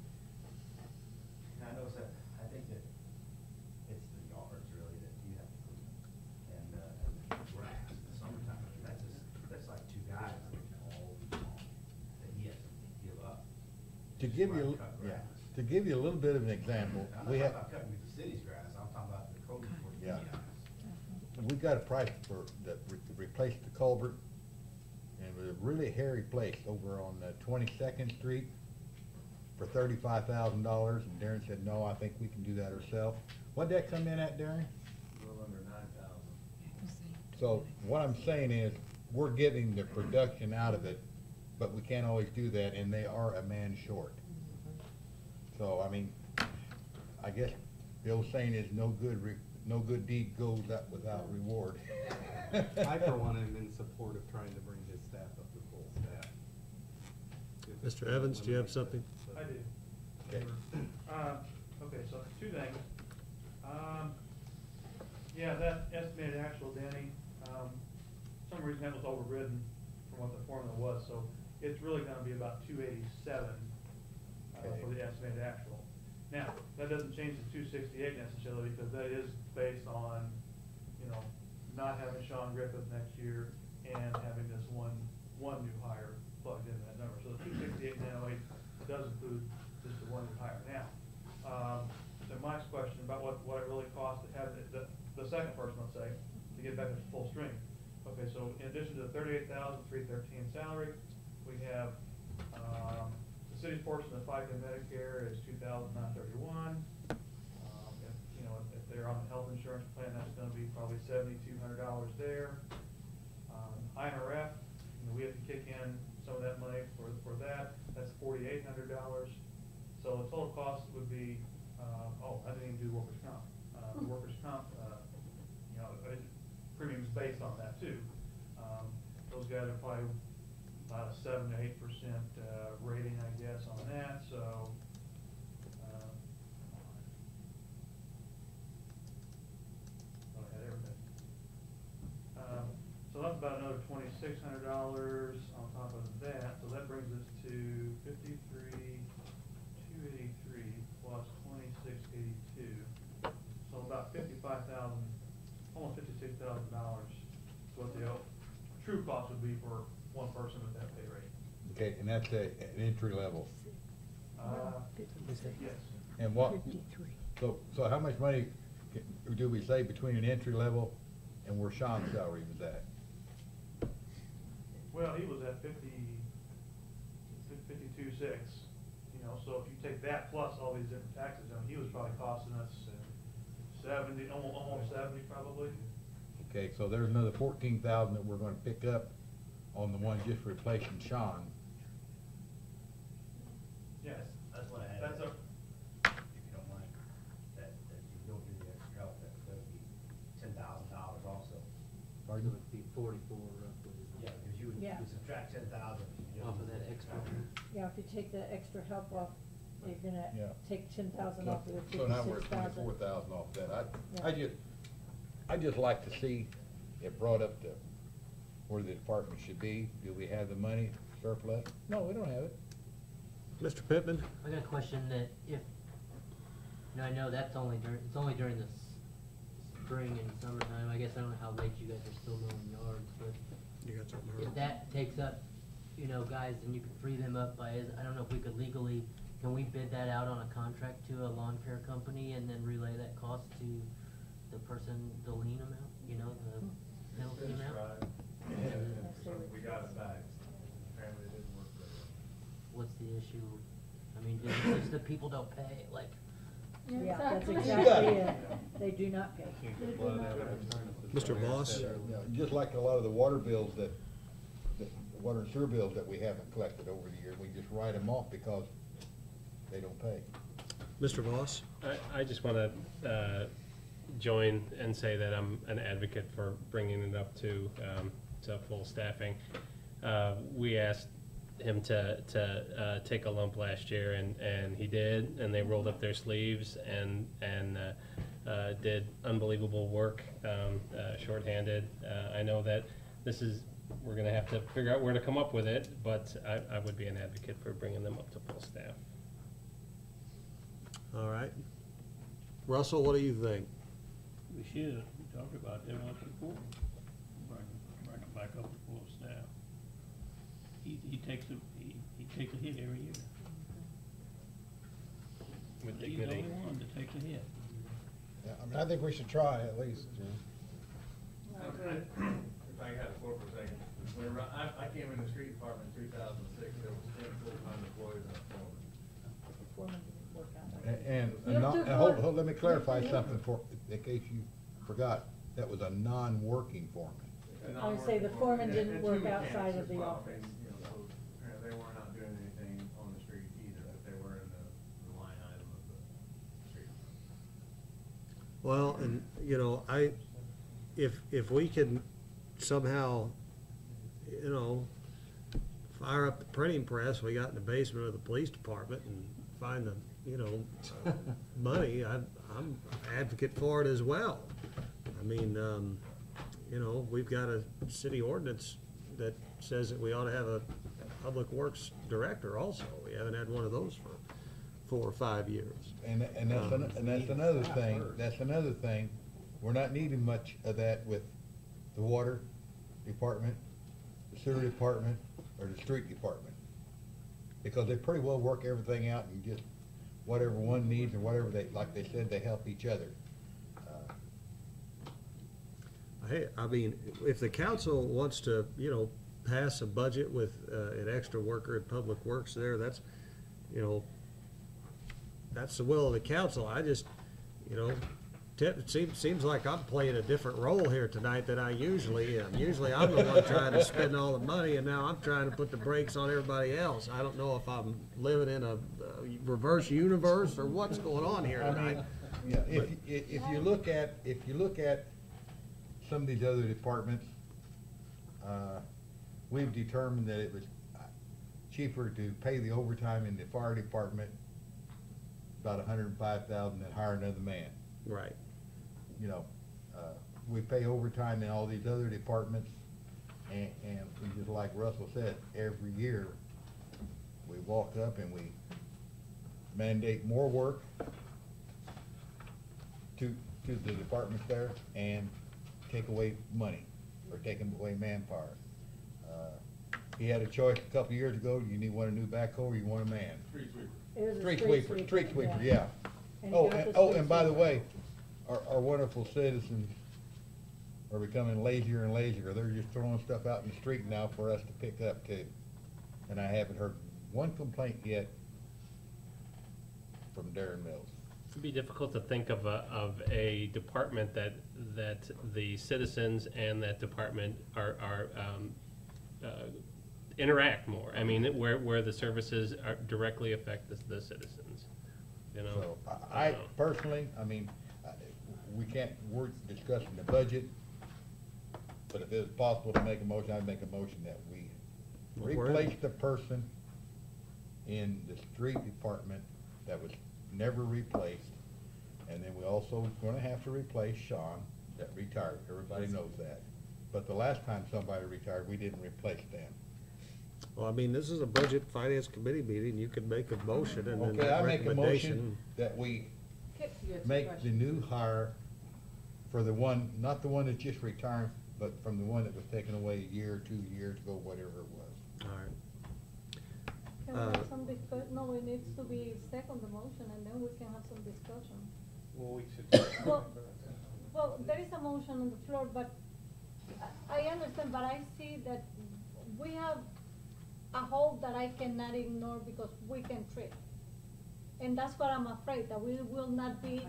And I notice that, I think that it's the yards really that you have to clean. And the grass in the summertime, I mean, that's like 2 guys all week long that he has to give up. To give you, Just cut yeah, grass. to give you a little bit of an example, I'm we not have, talking about cutting the city's grass, I'm talking about the code Yeah. enforcement guys. we got a price for, to replace the culvert, and it was a really hairy place over on 22nd Street for $35,000, and Darren said, no, I think we can do that ourselves. What'd that come in at, Darren? A little under 9,000. So what I'm saying is, we're getting the production out of it, but we can't always do that, and they are a man short. So, I mean, I guess the old saying is, no good deed goes up without reward. I, for one, am in support of trying to bring his staff up to full staff. Mr. Evans, do you have something? I do. Okay. Okay, so 2 things. Yeah, that estimated actual, Danny, some reason that was overridden from what the formula was, so it's really gonna be about 287 for the estimated actual. Now, that doesn't change the 268 necessarily, because that is based on, you know, not having Sean Griffith next year and having this one new hire plugged into that number. So the 268 now does include just the 1 new hire. Now, to Mike's question about what it really costs to have the second person, let's say, to get back to full strength. Okay, so in addition to the $38,313 salary, we have the city's portion of FICA Medicare is $2,931. You know, if they're on the health insurance plan, that's going to be probably $7,200 there. INRF, you know, we have to kick in some of that money for that. That's $4,800. So the total cost would be, I didn't even do workers' comp. The workers' comp, you know, premiums based on that too. Those guys are probably about a 7 to 8% rating, I guess, on that. So, I had everything. So that's about another $2,600 on top of that. So that brings us to 53. what the true cost would be for one person at that pay rate. Okay, and that's an entry level. Yes. And what, so how much money do we save between an entry level and where Sean's salary was at? Well, he was at 52.6, so if you take that plus all these different taxes, he was probably costing us 70, almost 70 probably. Okay, so there's another 14,000 that we're gonna pick up on the one just replacing Sean. Yes. That's what I had. That's a, If you don't mind, that you don't do the extra help, that would be $10,000 also. So it'd be 44 roughly. Yeah, because you would Yeah. you subtract 10,000. Off of that extra. Yeah, if you take the extra help off, you're Yeah. gonna take 10,000 off of the So now we're at 56,000. 24,000 off that. Yeah. I just like to see it brought up to where the department should be. Do we have the money surplus? No, we don't have it. Mr. Pittman? I got a question that if, I know that's only it's only during the spring and summertime. I guess I don't know how late you guys are still mowing yards, but You got something to if that takes up, guys, and you can free them up by, I don't know if we could legally, can we bid that out on a contract to a lawn care company and then relay that cost to the person, the lien amount, the penalty amount? We got it back. Apparently it didn't work very well. What's the issue? I mean, just the people don't pay, like, Yeah, that's Exactly. exactly it. They do not pay. Mr. Voss? Just like a lot of the water bills the water and sewer bills that we haven't collected over the year, we just write them off because they don't pay. Mr. Voss? I just want to join and say that I'm an advocate for bringing it up to full staffing. We asked him to take a lump last year, and he did, and they rolled up their sleeves and did unbelievable work, shorthanded. I know that we're going to have to figure out where to come up with it, but I would be an advocate for bringing them up to full staff. All right. Russell, what do you think? We should, we talked about that once before, bring them back up to full staff. He takes a hit every year. With He's the dignity. only one that takes a hit. Yeah, I mean, I think we should try at least. If I had a quote for a second, I came in the street department in 2006, there was 10 full-time employees on the foreman. The foreman didn't work out. And hold, let me clarify something in case you forgot. That was a non-working foreman. I would say the foreman didn't And two work mechanics outside of as the well. office. So apparently they were not doing anything on the street either, but they were in the line item of the street. Well, and, if we can somehow, fire up the printing press we got in the basement of the police department and find the, money, I'm an advocate for it as well. I mean, we've got a city ordinance that says that we ought to have a public works director also. We haven't had one of those for 4 or 5 years. And that's another thing. We're not needing much of that with the water department, the sewer department, or the street department. Because they pretty well work everything out and just whatever one needs or whatever like they said, they help each other. Hey, I mean, if the council wants to, pass a budget with an extra worker at Public Works there, that's, that's the will of the council. I just, it seems like I'm playing a different role here tonight than I usually am. Usually I'm the one trying to spend all the money, and now I'm trying to put the brakes on everybody else. I don't know if I'm living in a reverse universe or what's going on here tonight. Yeah, if you look at some of these other departments, we've determined that it was cheaper to pay the overtime in the fire department, about $105,000, than hire another man. Right. We pay overtime in all these other departments, and just like Russell said, every year we walk up and we mandate more work to the departments there and take away money. or taking away manpower. He had a choice a couple years ago, you want a new backhoe or you want a man? Street sweeper. It was a Street sweeper, yeah. yeah. And he Oh, got and, the oh, street and by the sweeper. way, our wonderful citizens are becoming lazier and lazier. They're just throwing stuff out in the street now for us to pick up too. And I haven't heard one complaint yet from Darren Mills. It'd be difficult to think of a department that the citizens and that department are interact more. I mean, where the services are directly affect the citizens, you know? So I personally, I mean, we can't, we're discussing the budget, but if it's possible to make a motion, I'd make a motion that we replace the person in the street department that was never replaced. And then we also gonna have to replace Sean that retired. Everybody knows that. But the last time somebody retired, we didn't replace them. Well, I mean, this is a budget finance committee meeting, you can make a motion and then Okay, that I make a motion recommendation. that we Okay. make the new hire for the one, not the one that's just retiring, but from the one that was taken away a year, 2 years ago, whatever it was. All right. Can we have some discussion? No, it needs to be second the motion, and then we can have some discussion. Well, we should. Well, there is a motion on the floor, but I understand, but I see that we have a hole that I cannot ignore because we can trip. And that's what I'm afraid, that we will not be,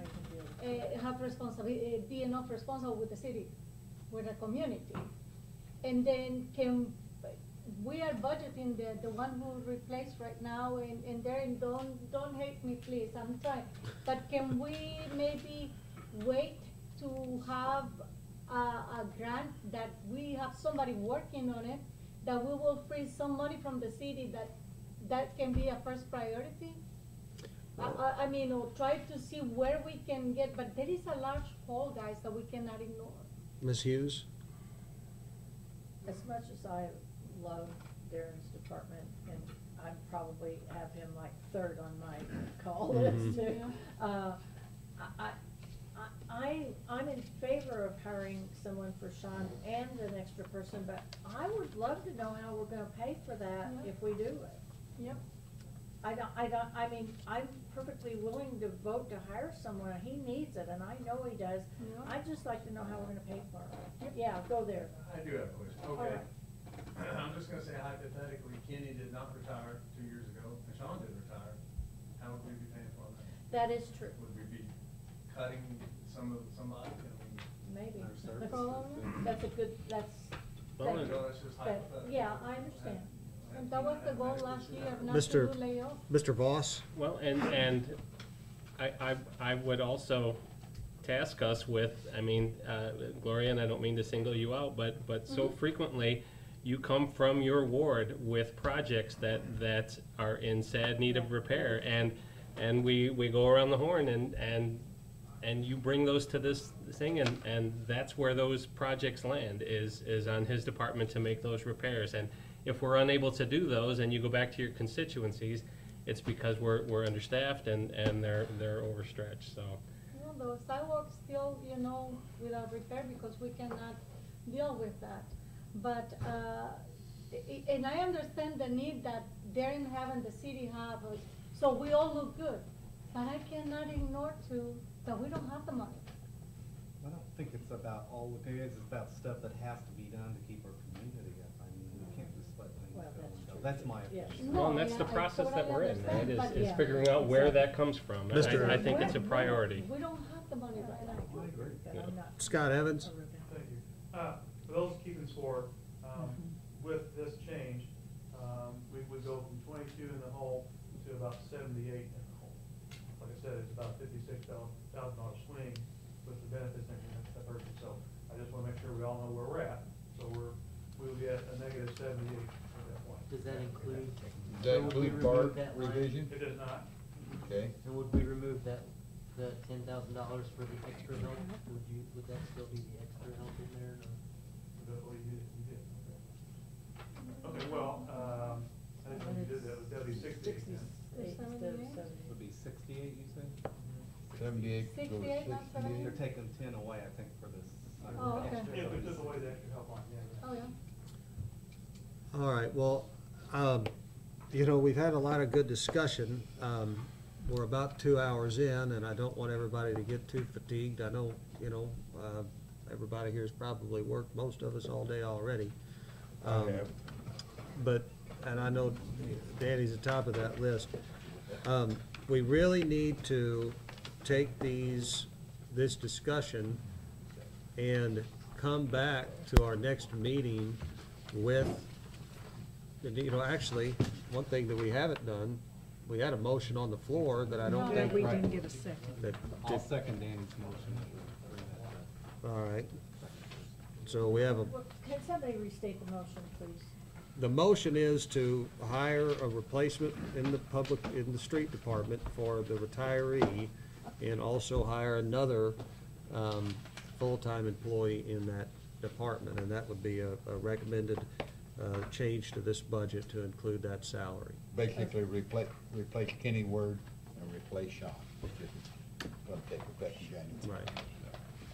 have responsibility, be enough responsible with the city, with the community. And then we are budgeting the one who replaced right now, and Darren, don't hate me, please, I'm trying. But can we maybe wait to have a grant that we have somebody working on it, that we will free some money from the city that can be a first priority? I mean, or try to see where we can get, but there is a large hole, guys, that we cannot ignore. Ms. Hughes? As much as I love Darren's department, and I'd probably have him like third on my call list too. I'm in favor of hiring someone for Sean and an extra person, but I would love to know how we're gonna pay for that if we do it. Yep. I mean, I'm perfectly willing to vote to hire someone, he needs it, and I know he does. Yeah. I'd just like to know how we're gonna pay for it. Yeah, go there. I do have a question. All Okay. right. I'm just gonna say hypothetically, Kenny did not retire 2 years ago, and Sean did retire. How would we be paying for that? That is true. Would we be cutting somebody? Maybe. Their services? Probably. That's a good, that's. Well, that- No, that's just that- hypothetical. Yeah, I understand. And that was the goal last year, not to Mr. do layoff. Mr. Voss? Well, and I would also task us with, I mean, Gloria, and I don't mean to single you out, but so frequently you come from your ward with projects that are in sad need of repair, and we go around the horn and you bring those to this thing, and that's where those projects land, is on his department to make those repairs. And if we're unable to do those and you go back to your constituencies, it's because we're understaffed and they're overstretched, so. You know, the sidewalks still, without repair because we cannot deal with that. But, and I understand the need that Darren have and the city have, so we all look good. But I cannot ignore that we don't have the money. I don't think it's about all the things, it's about stuff that has to be done to keep our community up. I mean, we can't just let things Well, go that's and go. true. That's my Yes. opinion. Well, and No, that's the yeah, I process that totally we're in, right, understand, but is yeah, figuring out where exactly. that comes from. Mr. I think it's a priority. We don't have the money right now. I agree. But I'm not. Scott Evans? Thank you. For those keeping score, with this change, we would go from 22 in the hole to about 78 in the hole. Like I said, it's about $56,000 swing with the benefits and that person. So I just want to make sure we all know where we're at. So we will be at a negative 78 at that point. Does that include? Does that would we include remove bar that line? revision? It does not. Okay. And would we remove the $10,000 for the extra help? Would that still be the extra help in there? Or? Oh, you did. Okay, well, I didn't know you did that. That'd be 68 then. Would be 68, you said? 78 goes to 68, not 68. They're taking 10 away, I think, for this Oh, okay. If we took away the extra help line, yeah. Oh, yeah. All right, well, you know, we've had a lot of good discussion. We're about 2 hours in, and I don't want everybody to get too fatigued. I know, you know, everybody here's probably worked, most of us, all day already. But, and I know Danny's at the top of that list. We really need to take this discussion and come back to our next meeting with, you know, actually, one thing that we haven't done, we had a motion on the floor that I don't think. We didn't get a second. I'll second Danny's motion. All right. So we have Well, can somebody restate the motion, please? the motion is to hire a replacement in the street department for the retiree, and also hire another, full-time employee in that department, and that would be a recommended, change to this budget to include that salary. Basically replace Kenny Word and replace Sean, which is gonna take effect in January. Right.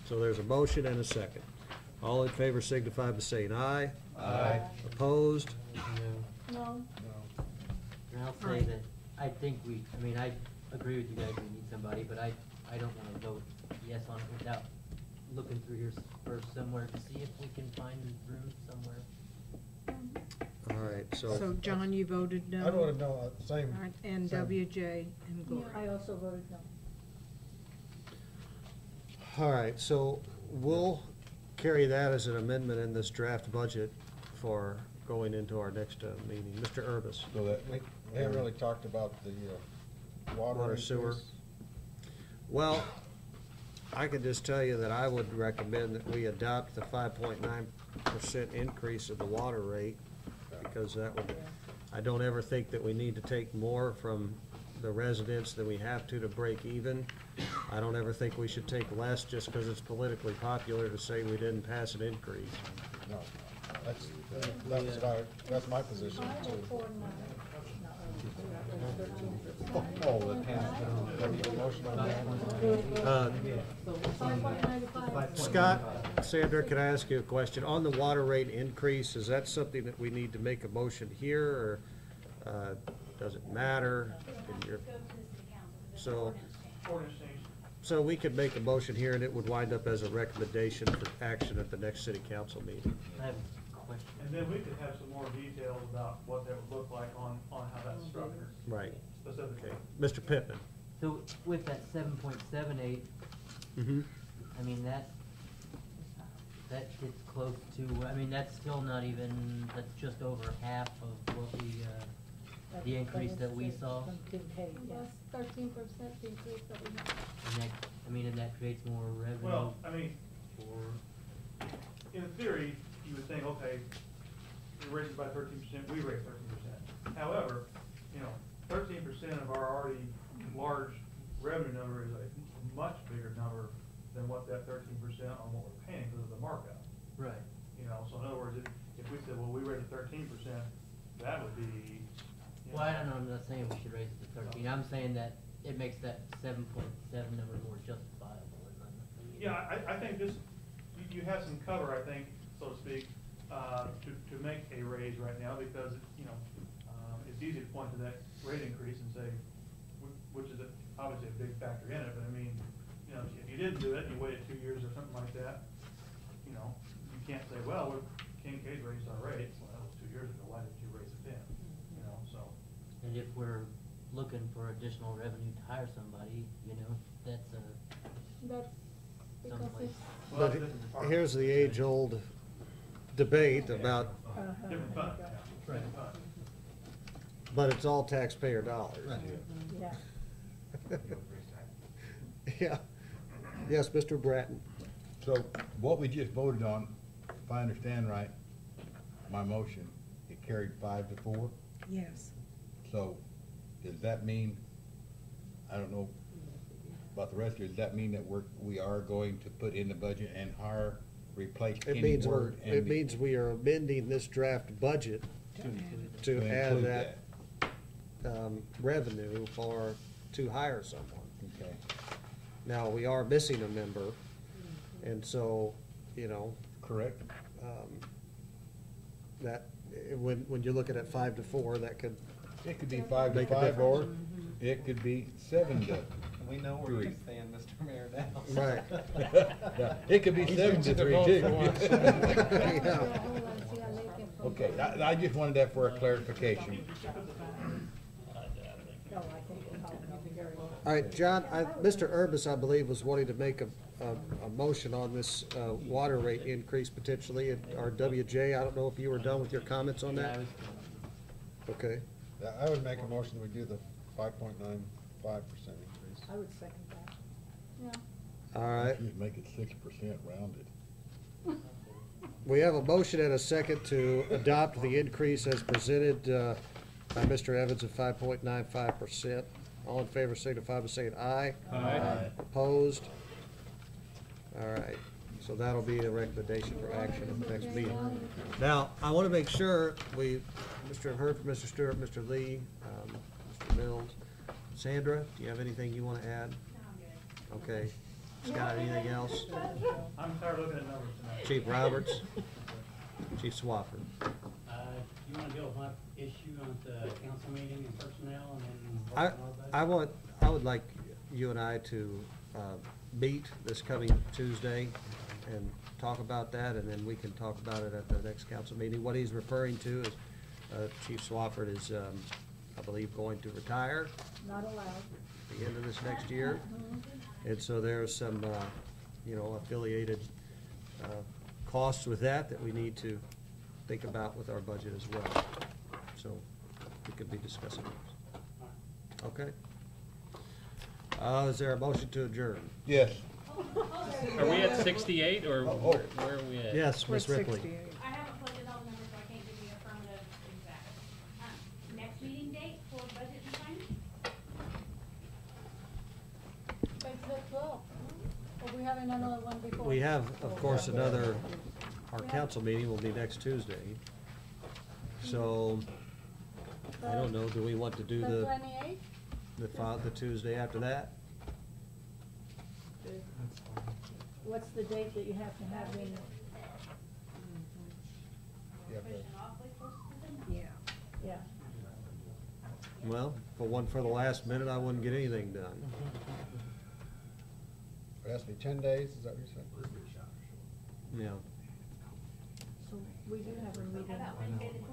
So there's a motion and a second. All in favor signify by saying aye. Aye. Opposed? No, And I'll say that I think I mean, I agree with you guys, we need somebody, but I don't wanna vote yes on it without looking through here first somewhere to see if we can find room somewhere. All right, so. So, John, you voted no? I voted no, same. All right, and same. WJ and Gloria. I also voted no. All right, so we'll carry that as an amendment in this draft budget for going into our next meeting. Mr. Urbis. So that, We haven't really talked about the water Sewer. increase. Well, I can just tell you that I would recommend that we adopt the 5.9% increase of the water rate, because that would, I don't ever think that we need to take more from the residents than we have to break even. I don't ever think we should take less just because it's politically popular to say we didn't pass an increase. No, that's my position I too. vote for no. oh, the town. Motion on that. 5.95. Scott, Sandra, can I ask you a question? On the water rate increase, is that something that we need to make a motion here, or does it matter? In your- Go to the city council. It's So- an ordinance change. Ordinance change. So we could make a motion here, and it would wind up as a recommendation for action at the next city council meeting. I have a question. And then we could have some more details about what that would look like on how that's structured Right. specifically. Okay. Mr. Pittman? So with that 7.78, Mm-hmm. I mean, that gets close to, I mean, that's still not even, that's just over half of what we, the increase that we saw. That's 13% increase that we have. And that, I mean, and that creates more revenue. Well, I mean, for, in theory, you would think, okay, we raised it by 13%, we raised 13%. However, 13% of our already large revenue number is a much bigger number than what that 13% on what we're paying because of the markup. right. So in other words, if we said, well, we raised it 13%, that would be. Well, I don't know, I'm not saying we should raise it to 13, I'm saying that it makes that 7.7 number more justifiable. Yeah, I think this, you have some cover, I think, so to speak, to make a raise right now, because, it's easy to point to that rate increase and say, which is obviously a big factor in it, but I mean, if you didn't do it, and you waited 2 years or something like that, you can't say, well, Kincaid raised our rates, well, that was 2 years ago, why did you raise it then? So. And if we're looking for additional revenue to hire somebody, that's That's because someplace. it's, Well, But this is part of here's the age-old debate about, different fund. Right. Different fund. but it's all taxpayer dollars. Yeah. Yeah. Yes, Mr. Bratton. So what we just voted on, if I understand right, my motion, it carried 5-4. Yes. So does that mean, I don't know about the rest of you, does that mean that we are going to put in the budget and replace It Kenny means Word? it means we are amending this draft budget to add include that revenue to hire someone. Okay. Now, we are missing a member, and so you know, Correct. that, when you're looking at 5 to 4, that could, It could be 5 to Make a 5, or difference. it could be 7 to We know where you 3. stand, Mr. Mayor, now. Right. Yeah, it could be 7 to 3 too. Yeah. Okay, I just wanted that for a clarification. No, I think it'll help very well. All right, John, Mr. Urbis, I believe, was wanting to make a motion on this water rate increase potentially, or WJ. I don't know if you were done with your comments on that? Okay. Yeah, I would make a motion that we do the 5.95% increase. I would second that. Yeah. All right. Just make it 6% rounded. We have a motion and a second to adopt the increase as presented by Mr. Evans of 5.95%. All in favor signify by saying aye. Aye. Opposed? All right, so that'll be a recommendation for action at the next meeting. Now, I want to make sure heard from Mr. Stewart, Mr. Lee, Mr. Mills. Sandra, do you have anything you want to add? No, I'm good. Okay. Scott, anything else? I'm tired looking at numbers tonight. Chief Roberts? Chief Swafford? You wanna deal with my issue on the council meeting and personnel and then vote I, on all that? I would like you and I to meet this coming Tuesday and talk about that, and then we can talk about it at the next council meeting. What he's referring to is Chief Swafford is, I believe, going to retire Not allowed. at the end of this next year. And so there's some, affiliated costs with that we need to think about with our budget as well. So we could be discussing those. Okay? Is there a motion to adjourn? Yes. Are we at 68, or where are we at? Yes, Ms. Ripley. I haven't plugged in all the numbers, so I can't give you affirmative exact. Next meeting date for budget and finance? It's the 12th, or we having another one before? We have, of course, our council meeting will be next Tuesday. So, I don't know, do we want to do The 28th? the Tuesday after that? What's the date that you have to have in? Yeah. Well, for the last minute, I wouldn't get anything done. It has to be 10 days, is that what you said? Yeah. So we do have a meeting.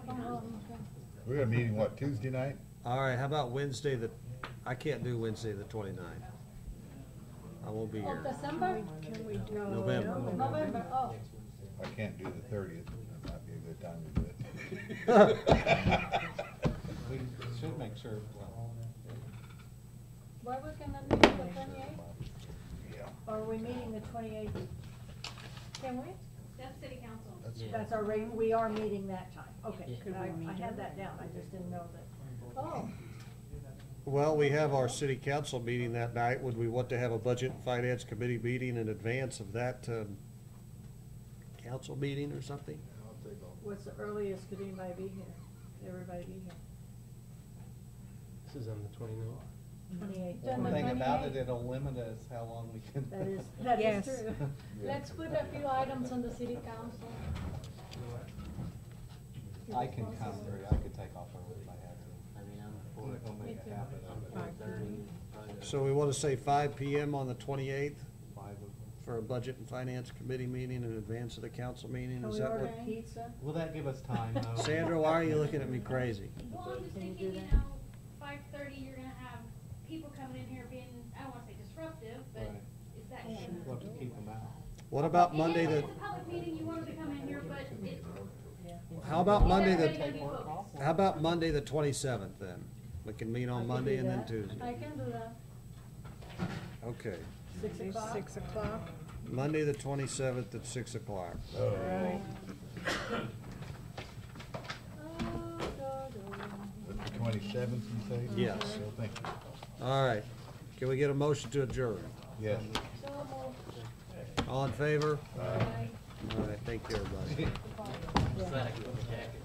Oh, okay. We're gonna meeting, what, Tuesday night? All right, how about Wednesday I can't do Wednesday the 29th. I won't be Of here. December? Can we do? November. November, oh. I can't do the 30th, that might be a good time to do it. We should make sure, well, Why we cannot meet the 28th? Yeah. Are we meeting the 28th? Can we? That's city council. That's our rate, we are meeting that time. Okay, Yeah. Could I had that down, I just didn't know that. Oh, Well, we have our city council meeting that night. Would we want to have a budget and finance committee meeting in advance of that council meeting or something? What's the earliest could anybody be here? Everybody be here? This is on the 29th. 28th. Then one the thing about 28th. it, it'll limit us how long we can. That is Yes. true. Let's put a few items on the city council. I can come through, I could take off early if I had to. I mean, I'm We're for gonna make it happen. 4:30. So we want to say 5 PM on the 28th 5 of them. for a budget and finance committee meeting in advance of the council meeting? Can Is we that order what? pizza? Will that give us time, though? Sandra, why are you looking at me crazy? Well, I'm just Can you thinking, do you that? know, 5:30, you're gonna have people coming in here being, I don't wanna say disruptive, but Right. is that We'll gonna? have to keep them out. What about Monday Yeah, the, it's a public meeting, you want them to come in here, but it. how about Monday Everybody the, gonna be focused. how about Monday the 27th then? We can meet I on can Monday do and then that. Tuesday. I can do that. Okay. 6 o'clock? 6 o'clock. Monday the 27th at 6 o'clock. Right. That's the 27th, you say? Yes. So thank you. All right. Can we get a motion to adjourn? Yes. So moved. All in favor? Aye. All right, thank you, everybody. Jacket.